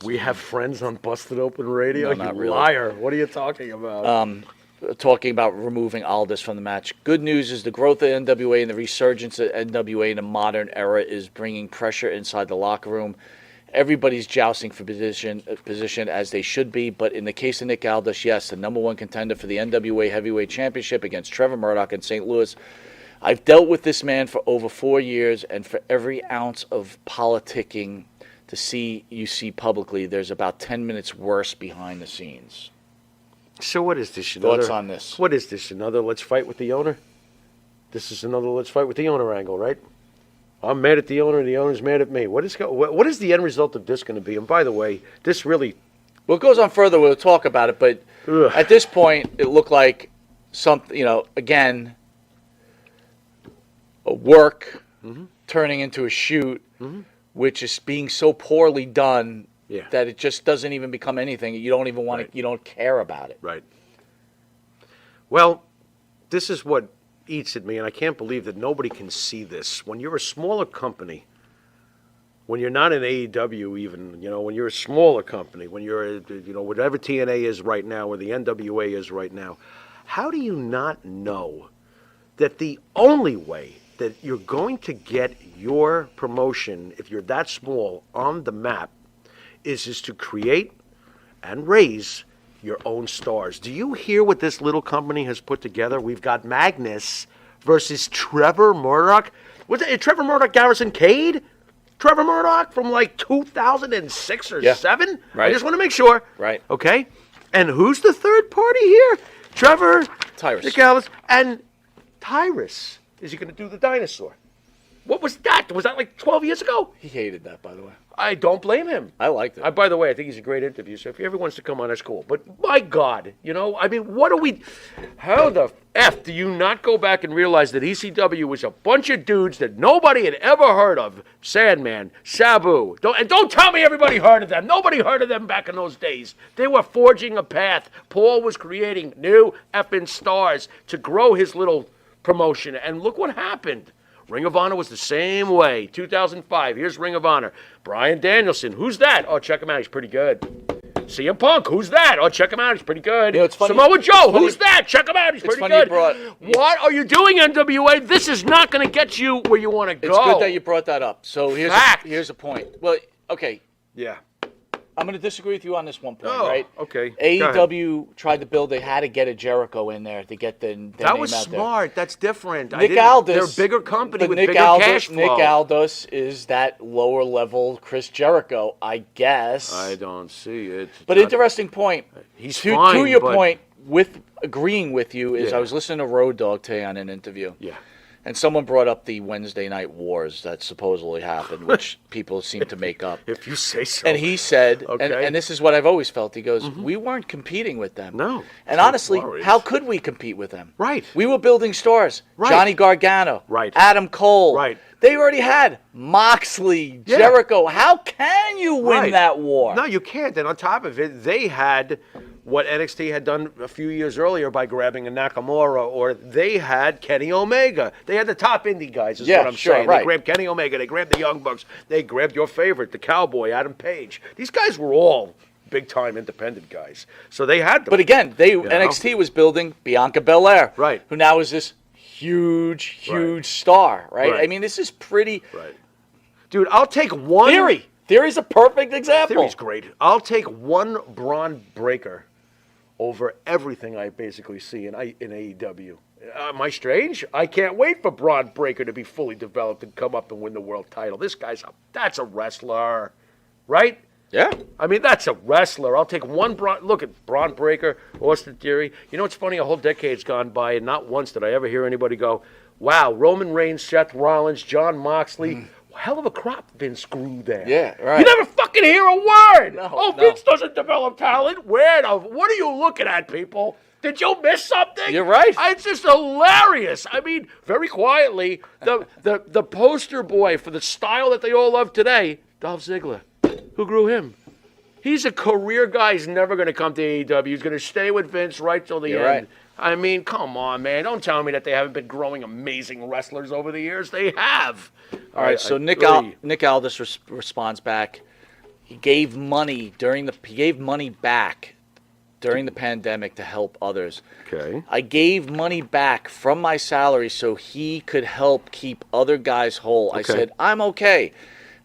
We have friends on Busted Open Radio? No, not you really. liar. What are you talking about? Talking about removing Aldis from the match. Good news is the growth of NWA and the resurgence of NWA in the modern era is bringing pressure inside the locker room. Everybody's jousting for position as they should be, but in the case of Nick Aldis, yes, the number one contender for the NWA Heavyweight Championship against Trevor Murdoch in St. Louis. I've dealt with this man for over 4 years, and for every ounce of politicking you see publicly, there's about 10 minutes worse behind the scenes. So what is this? Another, Thoughts on this? What is this? Another let's fight with the owner? This is another let's fight with the owner angle, right? I'm mad at the owner, and the owner's mad at me. What is the end result of this going to be? And by the way, this really... Well, it goes on further. We'll talk about it. But at this point, it looked like something, again, a work turning into a shoot, which is being so poorly done that it just doesn't even become anything. You don't even want to, you don't care about it. Right. Well, this is what eats at me, and I can't believe that nobody can see this. When you're a smaller company, when you're not an AEW even, when you're a smaller company, when you're, whatever TNA is right now or the NWA is right now, how do you not know that the only way that you're going to get your promotion, if you're that small, on the map, is to create and raise your own stars? Do you hear what this little company has put together? We've got Magnus versus Trevor Murdoch. Was it Trevor Murdoch, Garrison Cade? Trevor Murdoch from like 2006 or 7? Right. I just want to make sure. Right. Okay. And who's the third party here? Trevor, Tyrus. Nick Aldis, and Tyrus. Is he going to do the dinosaur? What was that? Was that like 12 years ago? He hated that, by the way. I don't blame him. I liked it. By the way, I think he's a great interview, so if he ever wants to come on, that's cool. But my God, what are we... How the F do you not go back and realize that ECW was a bunch of dudes that nobody had ever heard of? Sandman, Sabu. Don't tell me everybody heard of them. Nobody heard of them back in those days. They were forging a path. Paul was creating new effing stars to grow his little promotion, and look what happened. Ring of Honor was the same way. 2005, here's Ring of Honor. Bryan Danielson, who's that? Oh, check him out, he's pretty good. CM Punk, who's that? Oh, check him out, he's pretty good. It's funny, Samoa Joe, who's that? Check him out, he's pretty good. What are you doing, NWA? This is not going to get you where you want to go. It's good that you brought that up. So here's a point. Well, okay. Yeah. I'm going to disagree with you on this one point, right? Okay. AEW tried to build, they had to get a Jericho in there to get their name that was out smart. That's different. Nick Aldis. They're a bigger company with Nick bigger Aldis, cash flow. Nick Aldis is that lower level Chris Jericho, I guess. I don't see it. But interesting point. He's to fine, your but... point, with agreeing with you, is I was listening to Road Dogg today on an interview. Yeah. And someone brought up the Wednesday night wars that supposedly happened, which people seem to make up. If you say so. And he said, okay. and this is what I've always felt, he goes, we weren't competing with them. No. And honestly, how could we compete with them? Right. We were building stars. Right. Johnny Gargano. Right. Adam Cole. Right. They already had Moxley, Jericho. How can you win that war? No, you can't. And on top of it, they had what NXT had done a few years earlier by grabbing a Nakamura, or they had Kenny Omega. They had the top indie guys, is what I'm saying. Right. They grabbed Kenny Omega. They grabbed the Young Bucks. They grabbed your favorite, the Cowboy, Adam Page. These guys were all big-time independent guys. So they had them. But again, NXT was building Bianca Belair, right, who now is this huge star, right? I mean, this is pretty... Right. Dude, I'll take one... Theory's a perfect example. Theory's great. I'll take one Braun Breaker over everything I basically see in AEW. Am I strange? I can't wait for Braun Breaker to be fully developed and come up and win the world title. This guy's that's a wrestler, right? Yeah. I mean, that's a wrestler. I'll take one look at Braun Breaker, Austin Theory. You know what's funny? A whole decade's gone by, and not once did I ever hear anybody go, wow, Roman Reigns, Seth Rollins, Jon Moxley, hell of a crop Vince grew there. Yeah, right. You never fucking hear a word. No, Vince doesn't develop talent. What are you looking at, people? Did you miss something? You're right. It's just hilarious. I mean, very quietly, the poster boy for the style that they all love today, Dolph Ziggler. Who grew him? He's a career guy. He's never going to come to AEW. He's going to stay with Vince right till the end. Right. I mean, come on, man. Don't tell me that they haven't been growing amazing wrestlers over the years. They have. All right, so Nick Aldis responds back. He gave money back during the pandemic to help others. Okay. I gave money back from my salary so he could help keep other guys whole. I said, I'm okay.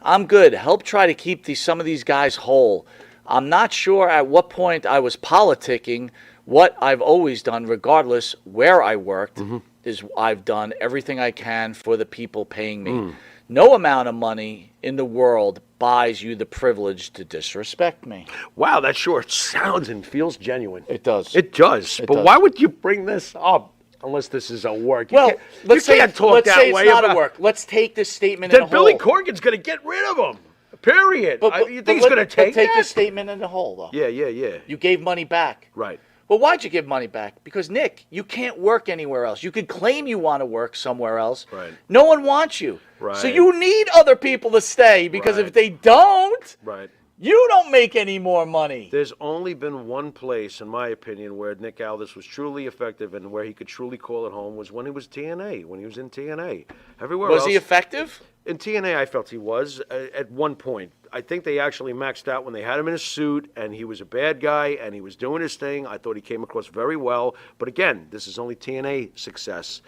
I'm good. Help try to keep some of these guys whole. I'm not sure at what point I was politicking. What I've always done, regardless where I worked, is I've done everything I can for the people paying me. No amount of money in the world buys you the privilege to disrespect me. Wow, that sure sounds and feels genuine. It does. It does. But does. why would you bring this up unless this is a work? Well, let's say can't talk let's that say way it's not about a work. Let's take this statement in Then a Billy whole. Corgan's going to get rid of him. Period. You think he's let- going to take take that? this statement in a whole, though. Yeah. You gave money back. Right. Well, why'd you give money back? Because, Nick, you can't work anywhere else. You could claim you want to work somewhere else. Right. No one wants you. Right. So you need other people to stay because Right. if they don't, Right. you don't make any more money. There's only been one place, in my opinion, where Nick Aldis was truly effective and where he could truly call it home was when he was TNA, when he was in TNA. Everywhere Was else, he effective? in TNA, I felt he was at one point. I think they actually maxed out when they had him in a suit, and he was a bad guy, and he was doing his thing. I thought he came across very well. But again, this is only TNA success,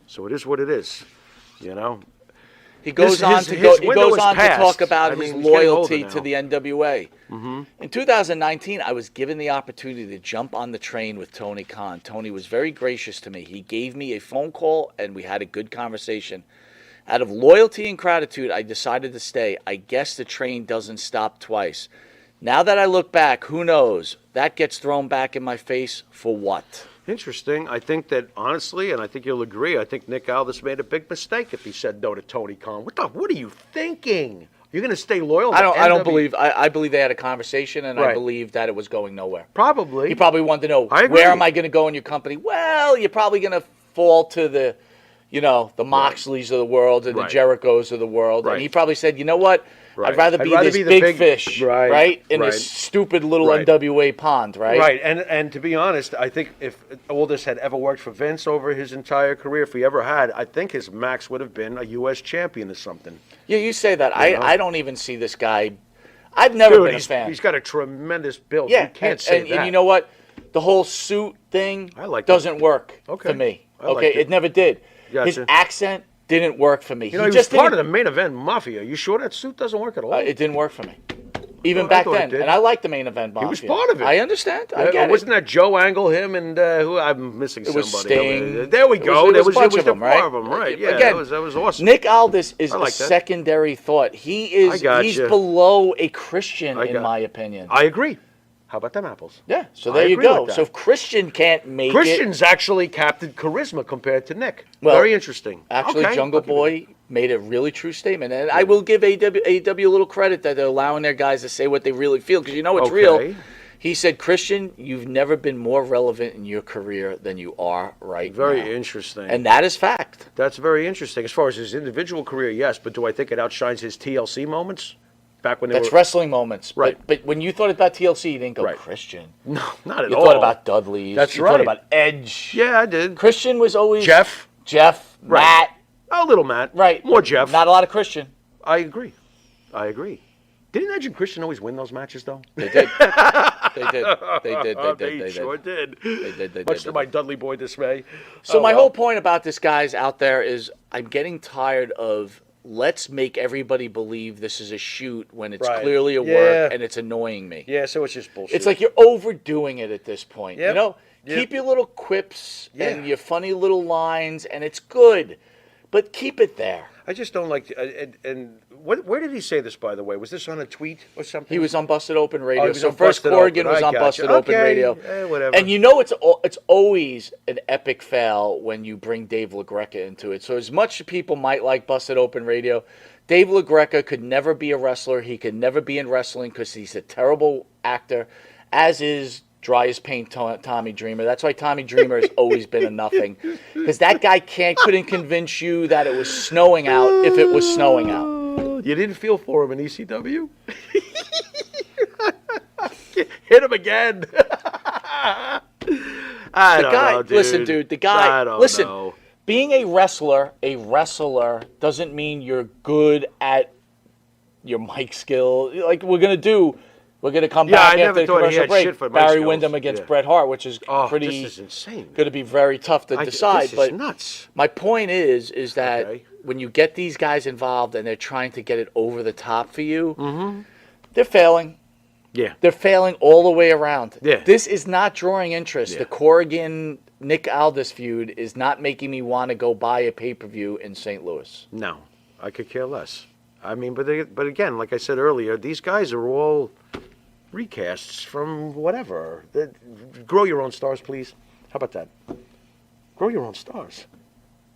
so it is what it is, you know. He goes on his to go. He window goes is on to past. talk about I his mean, he's getting loyalty older to now. the NWA. In 2019, I was given the opportunity to jump on the train with Tony Khan. Tony was very gracious to me. He gave me a phone call, and we had a good conversation. Out of loyalty and gratitude, I decided to stay. I guess the train doesn't stop twice. Now that I look back, who knows? That gets thrown back in my face for what? Interesting. I think that, honestly, and I think you'll agree, I think Nick Aldis made a big mistake if he said no to Tony Khan. What are you thinking? You're going to stay loyal to I don't NW? believe. I believe they had a conversation, and I Right. believe that it was going nowhere. Probably. He probably wanted to know, I agree. where am I going to go in your company? Well, you're probably going to fall to the, the Moxleys of the world and Right. the Jerichos of the world. Right. And he probably said, you know what? Right. I'd rather be this the big fish, Right. In Right. this stupid little Right. NWA pond, right? Right, and to be honest, I think if Aldis had ever worked for Vince over his entire career, if he ever had, I think his max would have been a U.S. champion or something. Yeah, you say that. You know? I don't even see this guy. I've never Dude, been a fan. he's got a tremendous build. Yeah, You can't say that. and you know what? The whole suit thing I like doesn't work Okay. for me. I liked Okay, it. it never did. His Gotcha. accent didn't work for me. You know, he was just part of didn't- the main event mafia. You sure that suit doesn't work at all? It didn't work for me. Even I back thought it then. did. And I like the main event He was Mafia. part of it. I understand. I get Wasn't it. that Joe Angle, him, and who? I'm missing It was somebody. Sting. There we It go. was There a bunch the of them, four right? of them, right? Yeah, Again, that was awesome. Nick Aldis is I a like that. secondary thought. He's below a Christian, in my opinion. I agree. How about them apples? Yeah, so I there you agree go. with that. So if Christian can't make it, Christian's actually captain charisma compared to Nick. Well, Very interesting. actually, Okay, Jungle I'll give Boy made a really true statement. And I will give AEW a little credit that they're allowing their guys to say what they really feel, because you know it's real. Okay. He said, Christian, you've never been more relevant in your career than you are right Very now. interesting. And that is fact. That's very interesting. As far as his individual career, yes, but do I think it outshines his TLC moments? Back when they That's were... wrestling moments. Right. But when you thought about TLC, you didn't go Right. Christian. No, not at You all. thought about Dudley's. That's you right. thought about Edge. Yeah, I did. Christian was always... Jeff. Right. Matt. A little Matt. Right. More Jeff. Not a lot of Christian. I agree. Didn't Edge and Christian always win those matches, though? They did. They did. They did. They sure did. They did. Much to my Dudley boy dismay. So Oh, my well. whole point about this, guys, out there is I'm getting tired of let's make everybody believe this is a shoot when it's Right. clearly a Yeah. work, and it's annoying me. Yeah, so it's just bullshit. It's like you're overdoing it at this point. Yep. You know, Yep. keep your little quips Yeah. and your funny little lines, and it's good, but keep it there. I just don't like... and where did he say this, by the way? Was this on a tweet or something? He was on Busted Open Radio. Oh, he was So on first Busted Corrigan Open. was I on gotcha. Busted Open Okay. Radio. Whatever. And you know it's always an epic fail when you bring Dave LaGreca into it. So as much as people might like Busted Open Radio, Dave LaGreca could never be a wrestler. He could never be in wrestling because he's a terrible actor, as is Dry as Paint Tommy Dreamer. That's why Tommy Dreamer has always been a nothing. Because that guy couldn't convince you that it was snowing out if it was snowing out. You didn't feel for him in ECW? Hit him again. I don't know, dude. Listen, dude, the guy, I don't listen, know. being a wrestler doesn't mean you're good at your mic skill. Like we're going to come Yeah, back I never after the thought he commercial had break. shit for mic Barry skills. Windham against Yeah. Bret Hart, which is Oh, pretty this is insane. going to be very tough to decide. This is But nuts. my point is that Okay. when you get these guys involved and they're trying to get it over the top for you, they're failing. Yeah. They're failing all the way around. Yeah. This is not drawing interest. Yeah. The Corrigan Nick Aldis feud is not making me want to go buy a pay-per-view in St. Louis. No, I could care less. I mean, but again, like I said earlier, these guys are all recasts from whatever. Grow your own stars, please. How about that? Grow your own stars.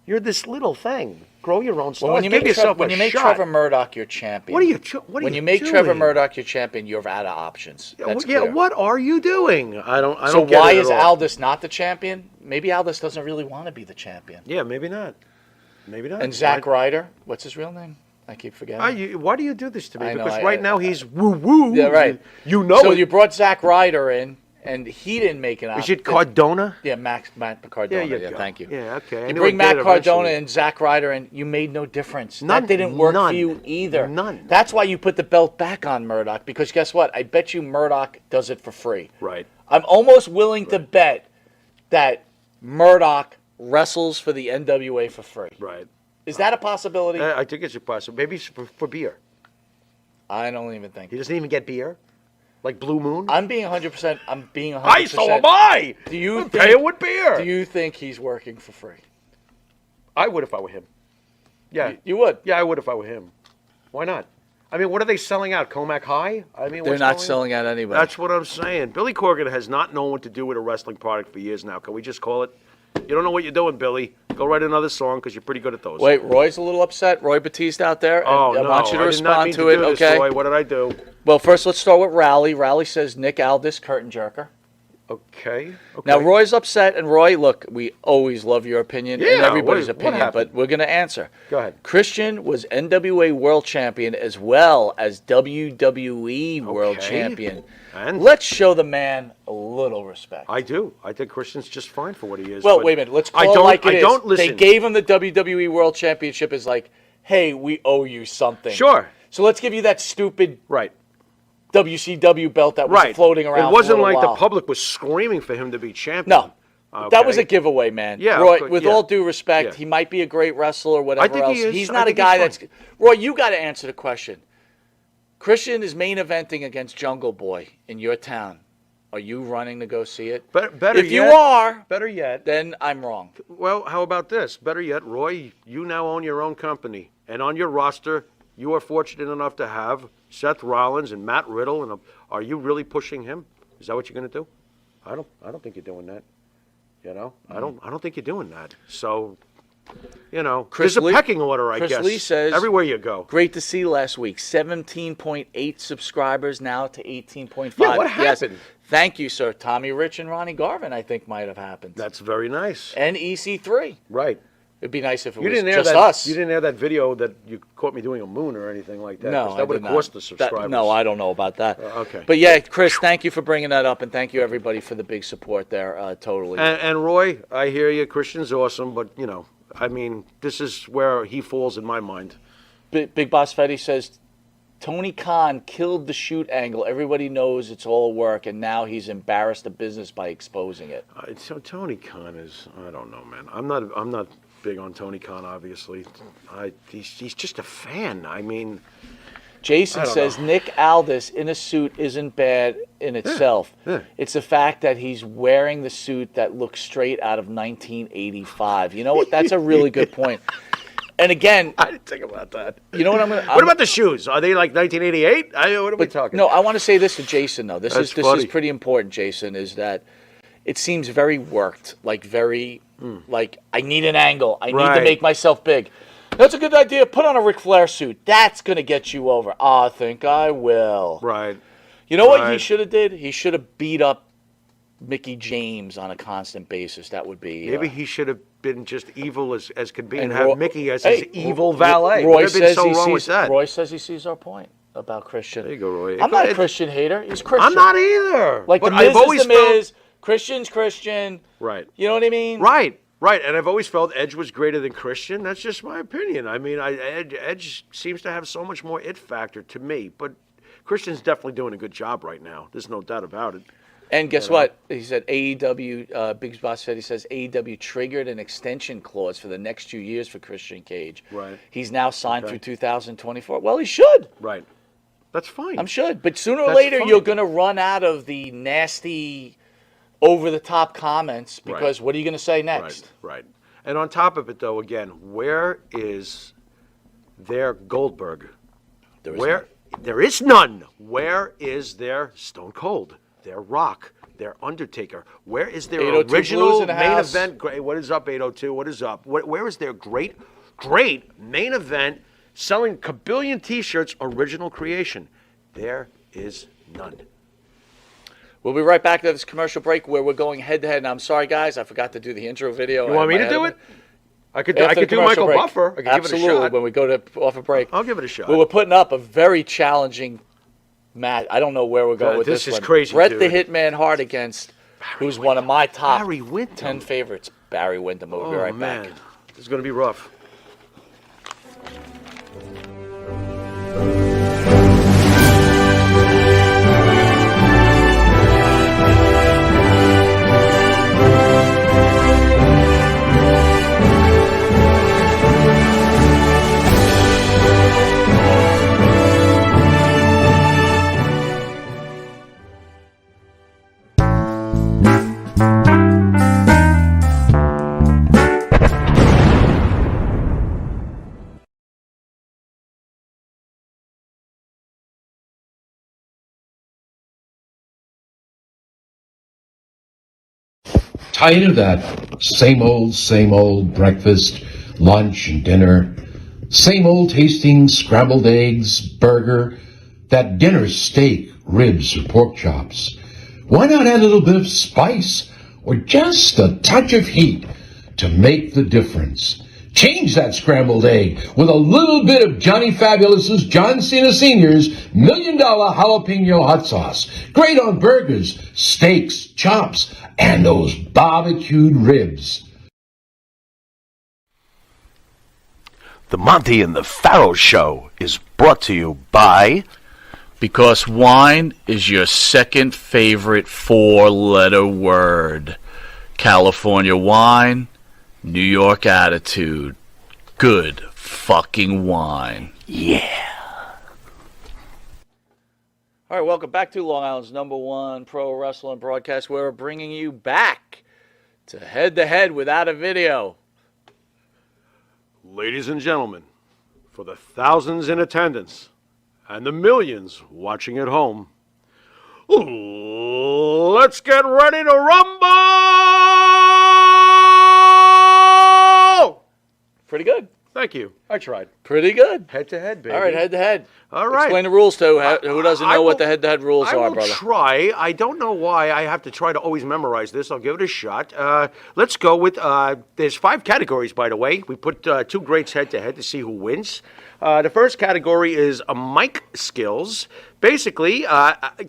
You're this little thing. Grow your own stars. Well, when you Give make, yourself when a you make shot. Trevor Murdoch your champion, What are you when you make doing? Trevor Murdoch your champion, you're out of options. Yeah, That's yeah, clear. what are you doing? I don't So get why it at is all. Aldous not the champion? Maybe Aldous doesn't really want to be the champion. Yeah, maybe not. Maybe not. And Zack Ryder, what's his real name? I keep forgetting. Why do you do this to me? I know, Because right now he's woo-woo. Yeah, right. You know So it. you brought Zack Ryder in, and he didn't make an Is option. it Cardona? Yeah, Matt Cardona. There you go. Thank you. Yeah, okay. I You knew bring I'd Matt get it Cardona eventually. and Zack Ryder, and you made no difference. None. That didn't work None. for you either. None. That's why you put the belt back on Murdoch, because guess what? I bet you Murdoch does it for free. Right. I'm almost willing to bet that Murdoch wrestles for the NWA for free. Right. Is that a possibility? I think it's a possibility. Maybe for beer. I don't even think. He doesn't even get beer? Like Blue Moon? I'm being 100%. I'm being 100%. So am I! Do you I'm think, paying with beer! Do you think he's working for free? I would if I were him. Yeah. You would. Yeah, I would if I were him. Why not? I mean, what are they selling out? Comac High? I mean, They're what's not going on? selling out anybody. That's what I'm saying. Billy Corgan has not known what to do with a wrestling product for years now. Can we just call it? You don't know what you're doing, Billy. Go write another song because you're pretty good at those. Wait, Roy's a little upset. Roy Batiste out there. And Oh, I no. want you to I did not respond mean to it, do this, okay? Roy. What did I do? Well, first let's start with Rally. Rally says Nick Aldis, curtain jerker. Okay. Now, Roy's upset, and Roy, look, we always love your opinion and Yeah, everybody's what opinion, happened? but we're going to answer. Go ahead. Christian was NWA World Champion as well as WWE World Okay. Champion. And Let's show the man a little respect. I do. I think Christian's just fine for what he is. Well, but wait a minute. Let's I call it don't- like it I is. don't listen. They gave him the WWE World Championship as like, hey, we owe you something. Sure. So let's give you that stupid Right. WCW belt that was Right. floating around. It wasn't for a like little the while. public was screaming for him to be champion. No. That was a Okay. giveaway, man. Yeah, Roy, okay, with yeah. all due respect, Yeah. he might be a great wrestler or whatever think else. he is. He's I not a think he's guy fine. that's. Roy, you got to answer the question. Christian is main eventing against Jungle Boy in your town. Are you running to go see it? Better If you yet- are, Better yet. then I'm wrong. Well, how about this? Better yet, Roy, you now own your own company. And on your roster, you are fortunate enough to have Seth Rollins and Matt Riddle. And are you really pushing him? Is that what you're going to do? I don't think you're doing that. You know, I don't think you're doing that. So, you know, Chris there's a Lee- pecking order, I Chris guess. Lee says- everywhere you go. Great to see last week. 17.8 subscribers now to 18.5. Yeah, what Yes. happened? Thank you, sir. Tommy Rich and Ronnie Garvin, I think, might have happened. That's very nice. And EC3. Right. It'd be nice if it You was didn't air just that. us. You didn't air that video that you caught me doing a moon or anything like that. No, 'cause I that would did have not. cost the subscribers. No, I don't know about that. Okay. But yeah, Chris, thank you for bringing that up, and thank you everybody for the big support there. Totally. And Roy, I hear you. Christian's awesome, but you know, I mean, this is where he falls in my mind. Big Boss Fetty says Tony Khan killed the shoot angle. Everybody knows it's all work, and now he's embarrassed the business by exposing it. So Tony Khan is, I don't know, man. I'm not big on Tony Khan, obviously. He's just a fan. I mean, Jason I don't says know. Nick Aldis in a suit isn't bad in itself. yeah. It's the fact that he's wearing the suit that looks straight out of 1985. You know what? That's a really good point. And again, I didn't think about that. you know what I'm going to... What about the shoes? Are they like 1988? What are we talking? No, I want to say this to Jason, though. This That's is funny. pretty important, Jason, is that it seems very worked, like very, like, I need an angle. I need to Right. make myself big. That's a good idea. Put on a Ric Flair suit. That's going to get you over. I think I will. Right. You know what he Right. should have did? He should have beat up Mickey James on a constant basis. That would be... Maybe he should have been just evil as could be and and have Ro- Mickey as Hey, his evil valet. Roy What have been says so he wrong sees, with that? Roy says he sees our point about Christian. There you go, Roy. I'm not a It- Christian hater. He's Christian. I'm not either. Like, but the Miz I've always is the felt, Miz. Christian's Christian. Right. You know what I mean? Right. Right. And I've always felt Edge was greater than Christian. That's just my opinion. I mean, Edge seems to have so much more it factor to me. But Christian's definitely doing a good job right now. There's no doubt about it. And guess what? He said AEW, Big Boss said, he says AEW triggered an extension clause for the next 2 years for Christian Cage. Right. He's now signed Okay. through 2024. Well, he should. Right. That's fine. I'm should. But sooner or That's later, fine. you're going to run out of the nasty, over-the-top comments because Right. what are you going to say next? Right. Right. And on top of it, though, again, where is their Goldberg? There is none. Where is their Stone Cold, their Rock, their Undertaker? Where is their 802 Blues original in the main house. event? What is up, 802? What is up? Where is their great main event selling kabillion T-shirts original creation? There is none. We'll be right back to this commercial break where we're going head-to-head. And I'm sorry, guys, I forgot to do the intro video. You want me to do it? I could do commercial Michael break. Buffer. I could Absolutely, give it a shot. when we go to off a break. I'll give it a shot. We were putting up a very challenging match. I don't know where we're going with this This is one. crazy, Bret dude. the Hitman Hart against who's one of my top Barry Windham. 10 favorites. Barry Windham. We'll be right man. back. This is going to be rough. Tired of that same old breakfast, lunch, and dinner? Same old tasting scrambled eggs, burger, that dinner steak, ribs, or pork chops? Why not add a little bit of spice or just a touch of heat to make the difference? Change that scrambled egg with a little bit of Johnny Fabulous's John Cena Sr.'s $1 Million Jalapeno Hot Sauce. Great on burgers, steaks, chops, and those barbecued ribs. The Monte and the Pharaoh Show is brought to you by... Because wine is your second favorite four-letter word. California wine, New York attitude. Good fucking wine. Yeah. All right, welcome back to Long Island's #1 pro wrestling broadcast. We're bringing you back to head-to-head without a video. Ladies and gentlemen, for the thousands in attendance and the millions watching at home, let's get ready to rumble! Pretty good. Thank you. I tried. Pretty good. Head-to-head, baby. All right, head-to-head. All right. Explain the rules to who doesn't I know what will- the head-to-head rules I are, will brother. try. I don't know why I have to try to always memorize this. I'll give it a shot. Let's go with, there's 5 categories, by the way. We put 2 greats head-to-head to see who wins. The first category is mic skills. Basically,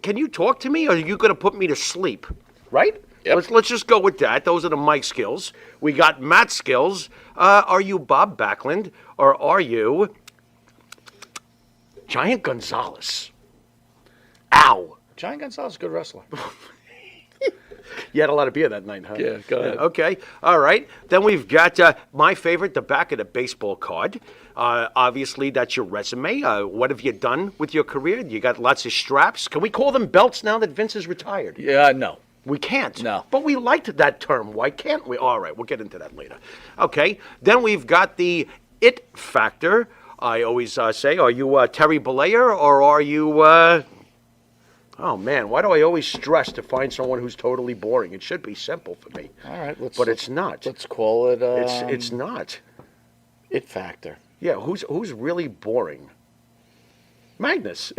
can you talk to me, or are you going to put me to sleep? Right? Yep. Let's just go with that. Those are the mic skills. We got Matt skills. Are you Bob Backlund, or are you Giant Gonzalez? Ow. Giant Gonzalez is a good wrestler. You had a lot of beer that night, huh? Yeah, go ahead. Okay, all right. Then we've got my favorite, the back of the baseball card. Obviously, that's your resume. What have you done with your career? You got lots of straps. Can we call them belts now that Vince is retired? Yeah, no. We can't. No. But we liked that term. Why can't we? All right, we'll get into that later. Okay, then we've got the it factor. I always say, are you Terry Bollea, or are you... Oh, man, why do I always stress to find someone who's totally boring? It should be simple for me. All right, But it's not. Let's call it. It's not. it factor. Yeah, who's really boring? Magnus.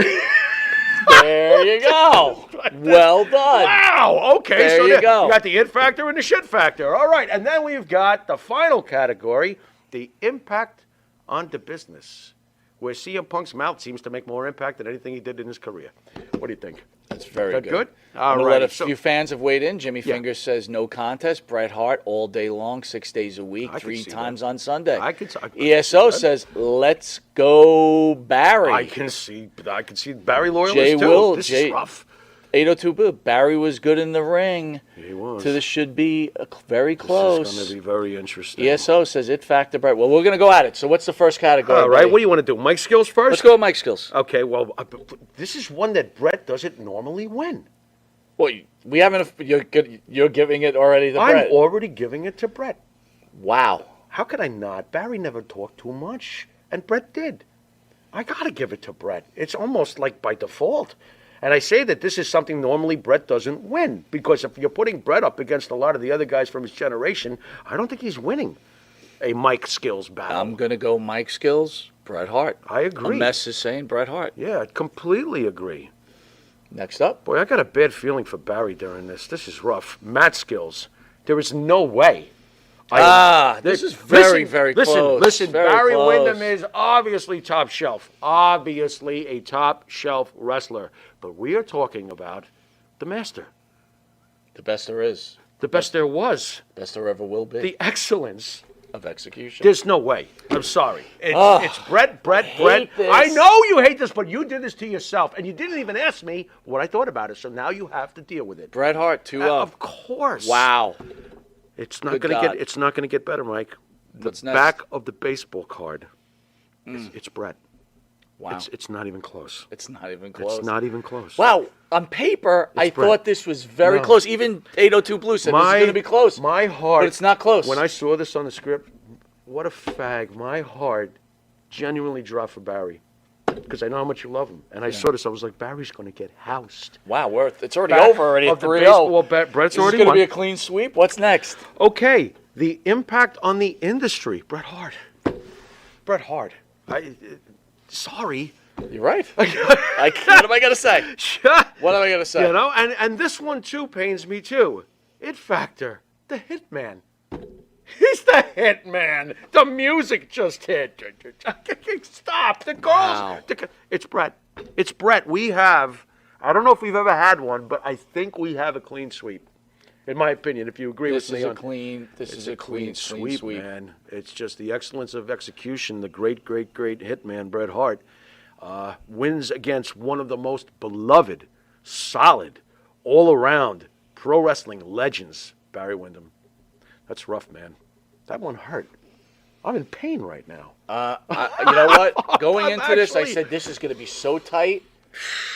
There you go. Well done. Wow. Okay. There So you go. You got the it factor and the shit factor. All right. And then we've got the final category, the impact on the business, where CM Punk's mouth seems to make more impact than anything he did in his career. What do you think? That's very That good. good? I'm All gonna right. let a few fans have weighed in. Jimmy Yeah. Fingers says no contest. Bret Hart all day long, 6 days a week, I can 3 see times that. on Sunday. I could see ESO that. says let's go Barry. I can see Barry loyalists Jay too. Will, This Jay- is rough. 802 Boo. Barry was good in the ring. He was. To the should be very close. This is going to be very interesting. ESO says it factor Bret. Well, we're going to go at it. So what's the first category? All right. buddy? What do you want to do? Mic skills first? Let's go with Mike Skills. Okay. Well, this is one that Bret doesn't normally win. Well, we haven't. You're giving it already to I'm Bret. already giving it to Bret. Wow. How could I not? Barry never talked too much, and Bret did. I got to give it to Bret. It's almost like by default. And I say that this is something normally Bret doesn't win. Because if you're putting Bret up against a lot of the other guys from his generation, I don't think he's winning a Mike Skills battle. I'm going to go Mike Skills, Bret Hart. I agree. A mess is saying Bret Hart. Yeah, I completely agree. Next up. Boy, I got a bad feeling for Barry during this. This is rough. Matt Skills. There is no way. This is very close. Listen, Very Barry close. Windham is obviously top shelf. Obviously a top shelf wrestler. But we are talking about the master. The best there is. The best there was. Best there ever will be. The excellence. Of execution. There's no way. I'm sorry. It's Bret. This. I know you hate this, but you did this to yourself. And you didn't even ask me what I thought about it. So now you have to deal with it. Bret Hart, 2-0. Of course. Wow. It's not going to get better, Mike. What's The next? back of the baseball card. It's Bret. Wow. It's not even close. It's not even close. It's not even close. Wow. On paper, I Bret. thought this was very close. Even 802 Blue said this is going to be close. My heart. But it's not close. When I saw this on the script, what a fag. My heart genuinely dropped for Barry. Because I know how much you love him. And I saw this, I was like, Barry's going to get housed. Wow, it's already Back over already of at the 3-0. baseball bet, Bret's This is already going to won. be a clean sweep. What's next? Okay, the impact on the industry. Bret Hart. Bret Hart. Sorry. You're right. What am I going to say? What am I going to say? You know, and this one too pains me too. It Factor, the Hitman. He's the Hitman. The music just hit. Stop. The girls. Wow. It's Bret. It's Bret. We have, I don't know if we've ever had one, but I think we have a clean sweep. In my opinion, if you agree This with is me. This is a clean sweep, man. It's just the excellence of execution. The great, great, great Hitman, Bret Hart, wins against one of the most beloved, solid, all-around pro wrestling legends, Barry Windham. That's rough, man. That one hurt. I'm in pain right now. You know what? Going I'm into this, I actually- said this is going to be so tight,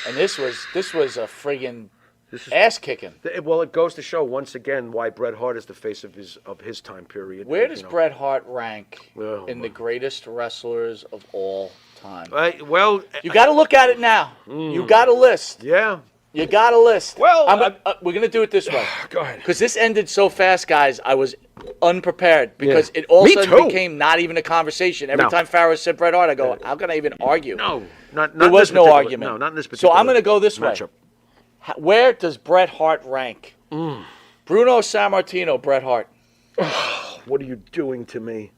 and this was a friggin' ass kicking. Well, it goes to show once again why Bret Hart is the face of his time period. Where does You know. Bret Hart rank Oh, in the greatest wrestlers of all time? Well, You got to look at it now. You got a list. yeah. You got a list. Well, we're going to do it this way. Go ahead. Because this ended so fast, guys, I was unprepared because Yeah. it all of Me a sudden too. became not even a conversation. Every No. time Pharaoh said Bret Hart, I go, how can I even argue? No, not There in was this no particular- argument. No, not in this So particular I'm going to go this way. matchup. Where does Bret Hart rank? Bruno Sammartino, Bret Hart. What are you doing to me?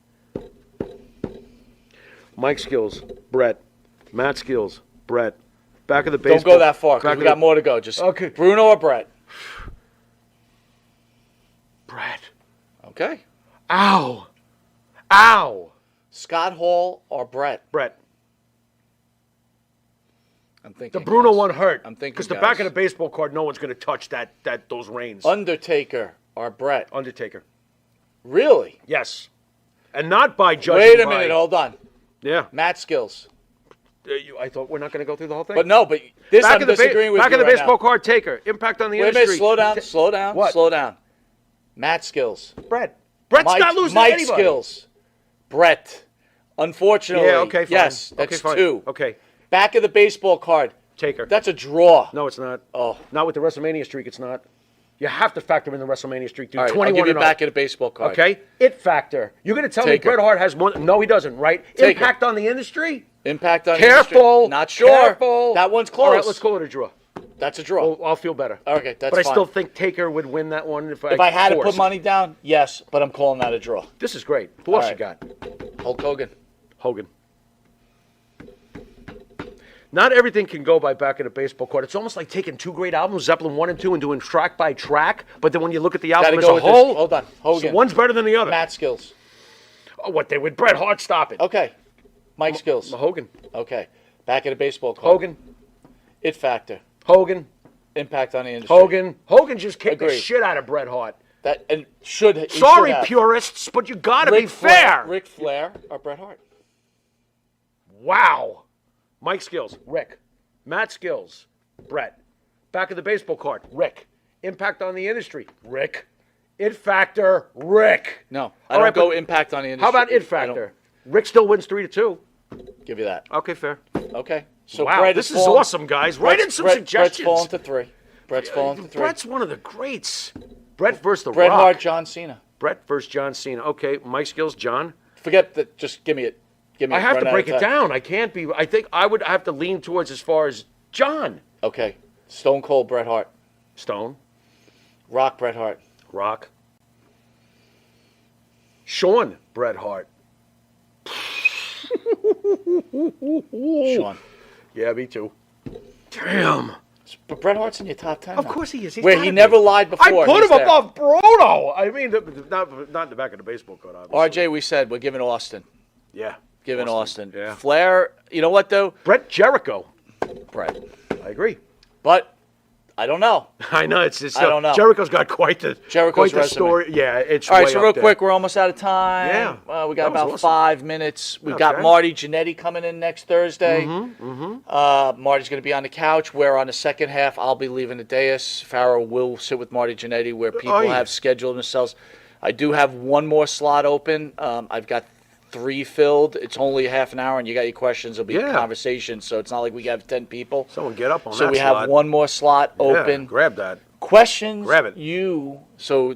Mike Skills, Bret. Matt Skills, Bret. Back of the baseball. Don't go that far because back we of got the- more to go. Just Okay. Bruno or Bret? Bret. Okay. Ow. Ow. Scott Hall or Bret? Bret. I'm thinking. The Bruno guys. one hurt. I'm thinking Because the guys. back of the baseball card, no one's going to touch those reins. Undertaker or Bret? Undertaker. Really? Yes. And not by judging Wait a by- minute. Hold on. Yeah. Matt Skills. I thought we're not going to go through the whole thing. But no, but this I'm disagreeing with back you of the right baseball now. card, Taker. Impact on the Wait a industry. minute. Slow down. Slow down. What? Slow down. Matt Skills. Bret. Bret's not losing to Mike anybody. Skills. Brett. Unfortunately. Yeah, okay, fine. Yes, that's okay, fine. 2. Okay. Back of the baseball card. Taker. That's a draw. No, it's not. Oh. Not with the WrestleMania streak, it's not. You have to factor in the WrestleMania streak, dude. All right, 21 I'll give you and up. back of the baseball card. Okay? It factor. You're going to tell Taker. me Bret Hart has more? No, he doesn't, right? Taker. Impact on the industry? Impact on Careful. industry. Not sure. Careful. That one's close. All right, let's call it a draw. That's a draw. I'll feel better. Okay, that's But I fine. still think Taker would win that one if If I had to forced. put money down, yes, but I'm calling that a draw. This is great. Who else All you got? Hulk Hogan. Hogan. Not everything can go by back of the baseball card. It's almost like taking two great albums, Zeppelin 1 and 2, and doing track by track. But then when you look at the album Gotta as go a with this. whole, Hold on. Hogan. so one's better than the other. Matt Skills. Oh, what, they would Bret Hart stop it. Okay. Mike Skills. Hogan. Okay. Back of the baseball card. Hogan. It Factor. Hogan. Impact on the industry. Hogan. Hogan just kicked the Agreed. shit out of Bret Hart. That and should he Sorry, should have. purists, but you gotta be Ric Flair. fair. Ric Flair or Bret Hart. Wow. Mike Skills, Rick. Matt Skills, Bret. Back of the baseball card, Rick. Impact on the industry, Rick. It Factor, Rick. No, I All don't right, go but impact on the industry. How about It I don't- Factor? Rick still wins 3-2. Give you that. Okay, fair. Okay. So Wow, Bret this is fallen- awesome, guys. Write in some suggestions. Brett's fallen to 3. Brett's fallen to 3. Brett's one of the greats. Bret versus The Bret Rock. Hart, John Cena. Bret versus John Cena. Okay, Mike Skills, John. Forget that. Just give me it. Give me. I have run to out break of it time. down. I can't be. I think I would have to lean towards as far as John. Okay. Stone Cold Bret Hart. Stone. Rock Bret Hart. Rock. Sean Bret Hart. Sean. Yeah, me too. Damn. But Bret Hart's in your top 10. Of now. course he is. He's Where gotta he be. never lied before. I put He's him there. above Bruno. I mean, not in the back of the baseball card, obviously. RJ, we said we're giving Austin. Yeah. Giving Austin. Yeah. Flair, you know what, though? Bret Jericho. Bret. I agree. But I don't know. I know it's. I don't know. Jericho's got quite the Resume. story. Yeah, it's All right, way so up real there. quick, we're almost out of time. Yeah. We That got was about awesome. 5 minutes. We got Okay. Marty Jannetty coming in next Thursday. Mm-hmm. Marty's going to be on the couch, where on the second half, I'll be leaving the dais. Pharaoh will sit with Marty Jannetty, where people yeah. have scheduled themselves. I do have one more slot open. I've got 3 filled. It's only half an hour, and you got your questions. It'll be a Yeah. conversation, so it's not like we have 10 people. Someone get up on So that we slot. have one more slot Yeah, open. grab that. Questions Grab it. so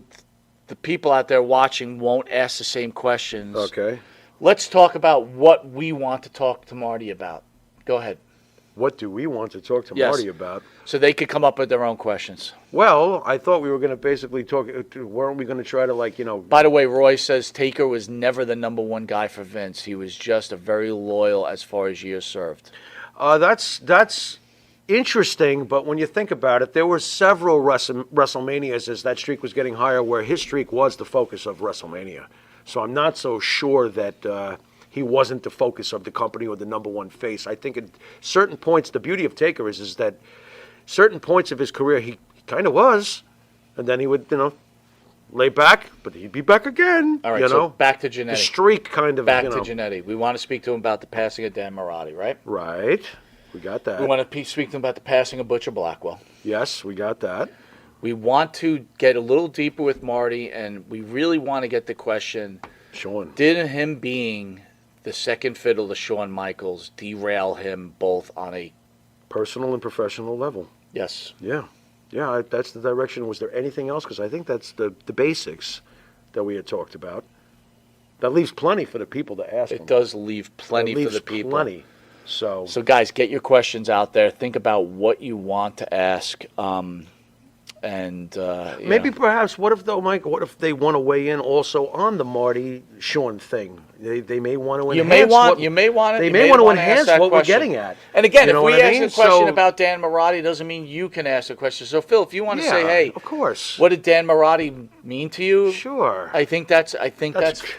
the people out there watching won't ask the same questions. Okay. Let's talk about what we want to talk to Marty about. Go ahead. What do we want to talk to Yes. Marty about? So they could come up with their own questions. Well, I thought we were going to basically talk. Weren't we going to try to By the way, Roy says Taker was never the number 1 guy for Vince. He was just a very loyal as far as years served. That's interesting, but when you think about it, there were several WrestleManias as that streak was getting higher where his streak was the focus of WrestleMania. So I'm not so sure that he wasn't the focus of the company or the number 1 face. I think at certain points, the beauty of Taker is that certain points of his career he kind of was, and then he would, lay back, but he'd be back again. All right, so back to the Jannetty. streak kind of, Back to Jannetty. We want to speak to him about the passing of Dan Marotti, right? Right. We got that. We want to speak to him about the passing of Butcher Blackwell. Yes, we got that. We want to get a little deeper with Marty, and we really want to get the question, Sean. did him being the second fiddle to Shawn Michaels derail him both on a... Personal and professional level. Yes. Yeah. Yeah, that's the direction. Was there anything else? Because I think that's the basics that we had talked about. That leaves plenty for the people to ask It them. does leave plenty It for leaves the people. plenty. So guys, get your questions out there. Think about what you want to ask. maybe perhaps, what if though, Mike? What if they want to weigh in also on the Marty Sean thing? They may want to enhance. You may want to enhance that what we're question. getting at. And again, You if know we what I ask mean? a question So- about Dan Marotti, doesn't mean you can ask a question. So Phil, if you want to Yeah, say, hey, of course. what did Dan Marotti mean to you? Sure. I think that's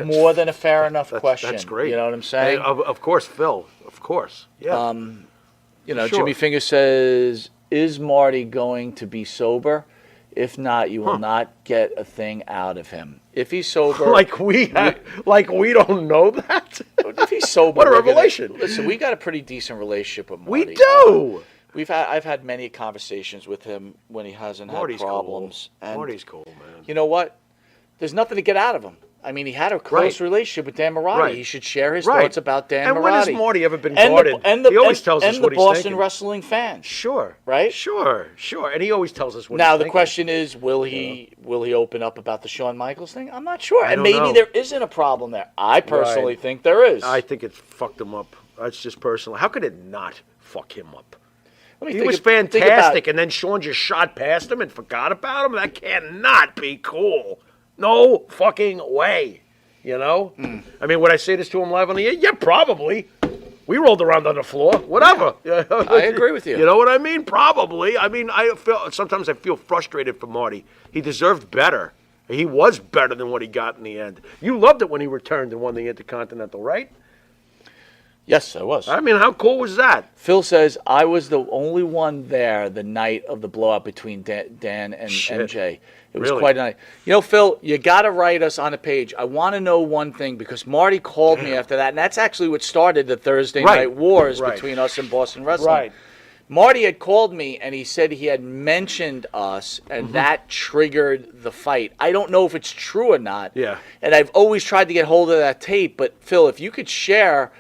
more than a fair enough question. That's great. You know what I'm saying? Of course, Phil. Of course. Yeah. Sure. Jimmy Finger says, is Marty going to be sober? If not, you will not get a thing out of him. If he's sober, like we don't know that. if he's sober, What a we're gonna- revelation. listen, we got a pretty decent relationship with Marty. We do. I've had many conversations with him when he hasn't Marty's had problems. cool. And Marty's cool, man. you know what? There's nothing to get out of him. I mean, he had a close relationship with Dan Marotti. Right. He should share his Right. thoughts about Dan And Marotti. when has Marty ever been And guarded? He always tells us and what the he's Boston thinking. wrestling fans. Sure. Right? Sure. And he always tells us what Now he's the thinking. question is, will he open up about the Shawn Michaels thing? I'm not sure, and don't maybe know. there isn't a problem there. I personally Right. think there is. I think it fucked him up. That's just personal. How could it not fuck him up? Let me He think was of- think about fantastic, it. and then Sean just shot past him and forgot about him. That cannot be cool. No fucking way. You know? I mean, would I say this to him live on the air? Yeah, probably. We rolled around on the floor. Whatever. I agree with you. You know what I mean? Probably. I mean, sometimes I feel frustrated for Marty. He deserved better. He was better than what he got in the end. You loved it when he returned and won the Intercontinental, right? Yes, I was. I mean, how cool was that? Phil says, I was the only one there the night of the blowout between Dan and Shit. MJ. It was Really? quite a night. You know, Phil, you got to write us on a page. I want to know one thing, because Marty called me after that, and that's actually what started the Thursday Right. night wars Right. between us and Boston Wrestling. Right. Marty had called me, and he said he had mentioned us, and that triggered the fight. I don't know if it's true or not. Yeah. And I've always tried to get hold of that tape, but Phil, if you could share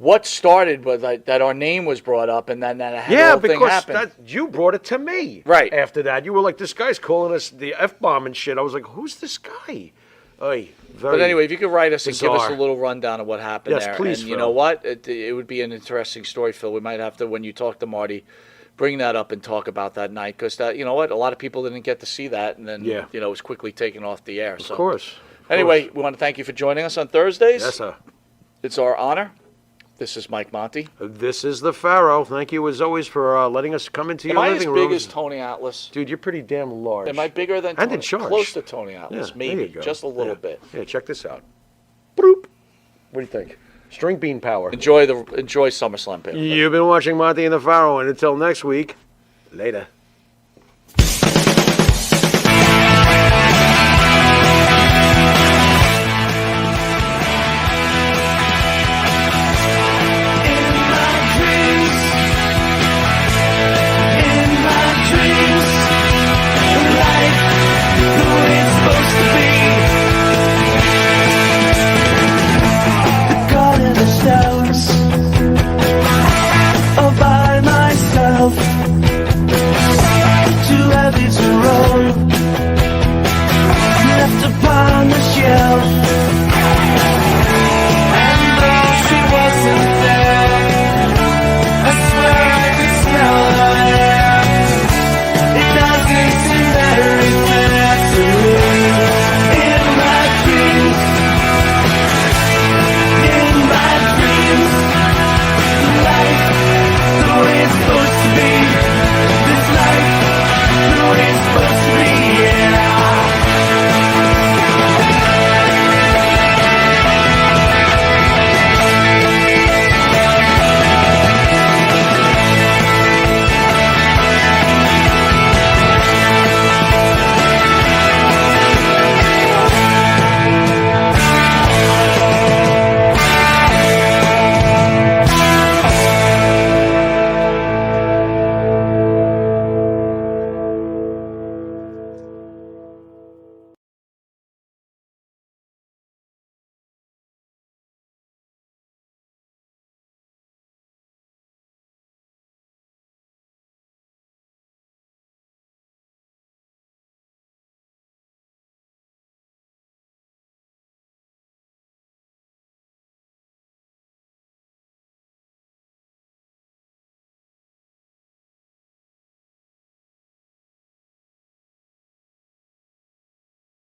what started was that our name was brought up, and then that Yeah, whole thing because happened. you brought it to me. Right. After that, you were like, "This guy's calling us the F-bomb and shit." I was like, "Who's this guy?" Very But anyway, if you could write us and give us a bizarre. little rundown of what happened Yes, there. please, And you Phil. know what? It would be an interesting story, Phil. We might have to, when you talk to Marty, bring that up and talk about that night. Because, you know what? A lot of people didn't get to see that. And then, Yeah. it was quickly taken off the air. Of course. Anyway, we want to thank you for joining us on Thursdays. Yes, sir. It's our honor. This is Mike Monte. This is the Pharaoh. Thank you, as always, for letting us come into Am your I as living big room. as Tony Atlas? Dude, you're pretty damn large. Am I bigger than And Tony? in charge. Close to Tony Atlas, Yeah, there maybe. you go. Just a little bit. Yeah, check this out. Broop. What do you think? String bean power. Enjoy SummerSlam, Pam. You've been watching Monte and the Pharaoh, and until next week, later.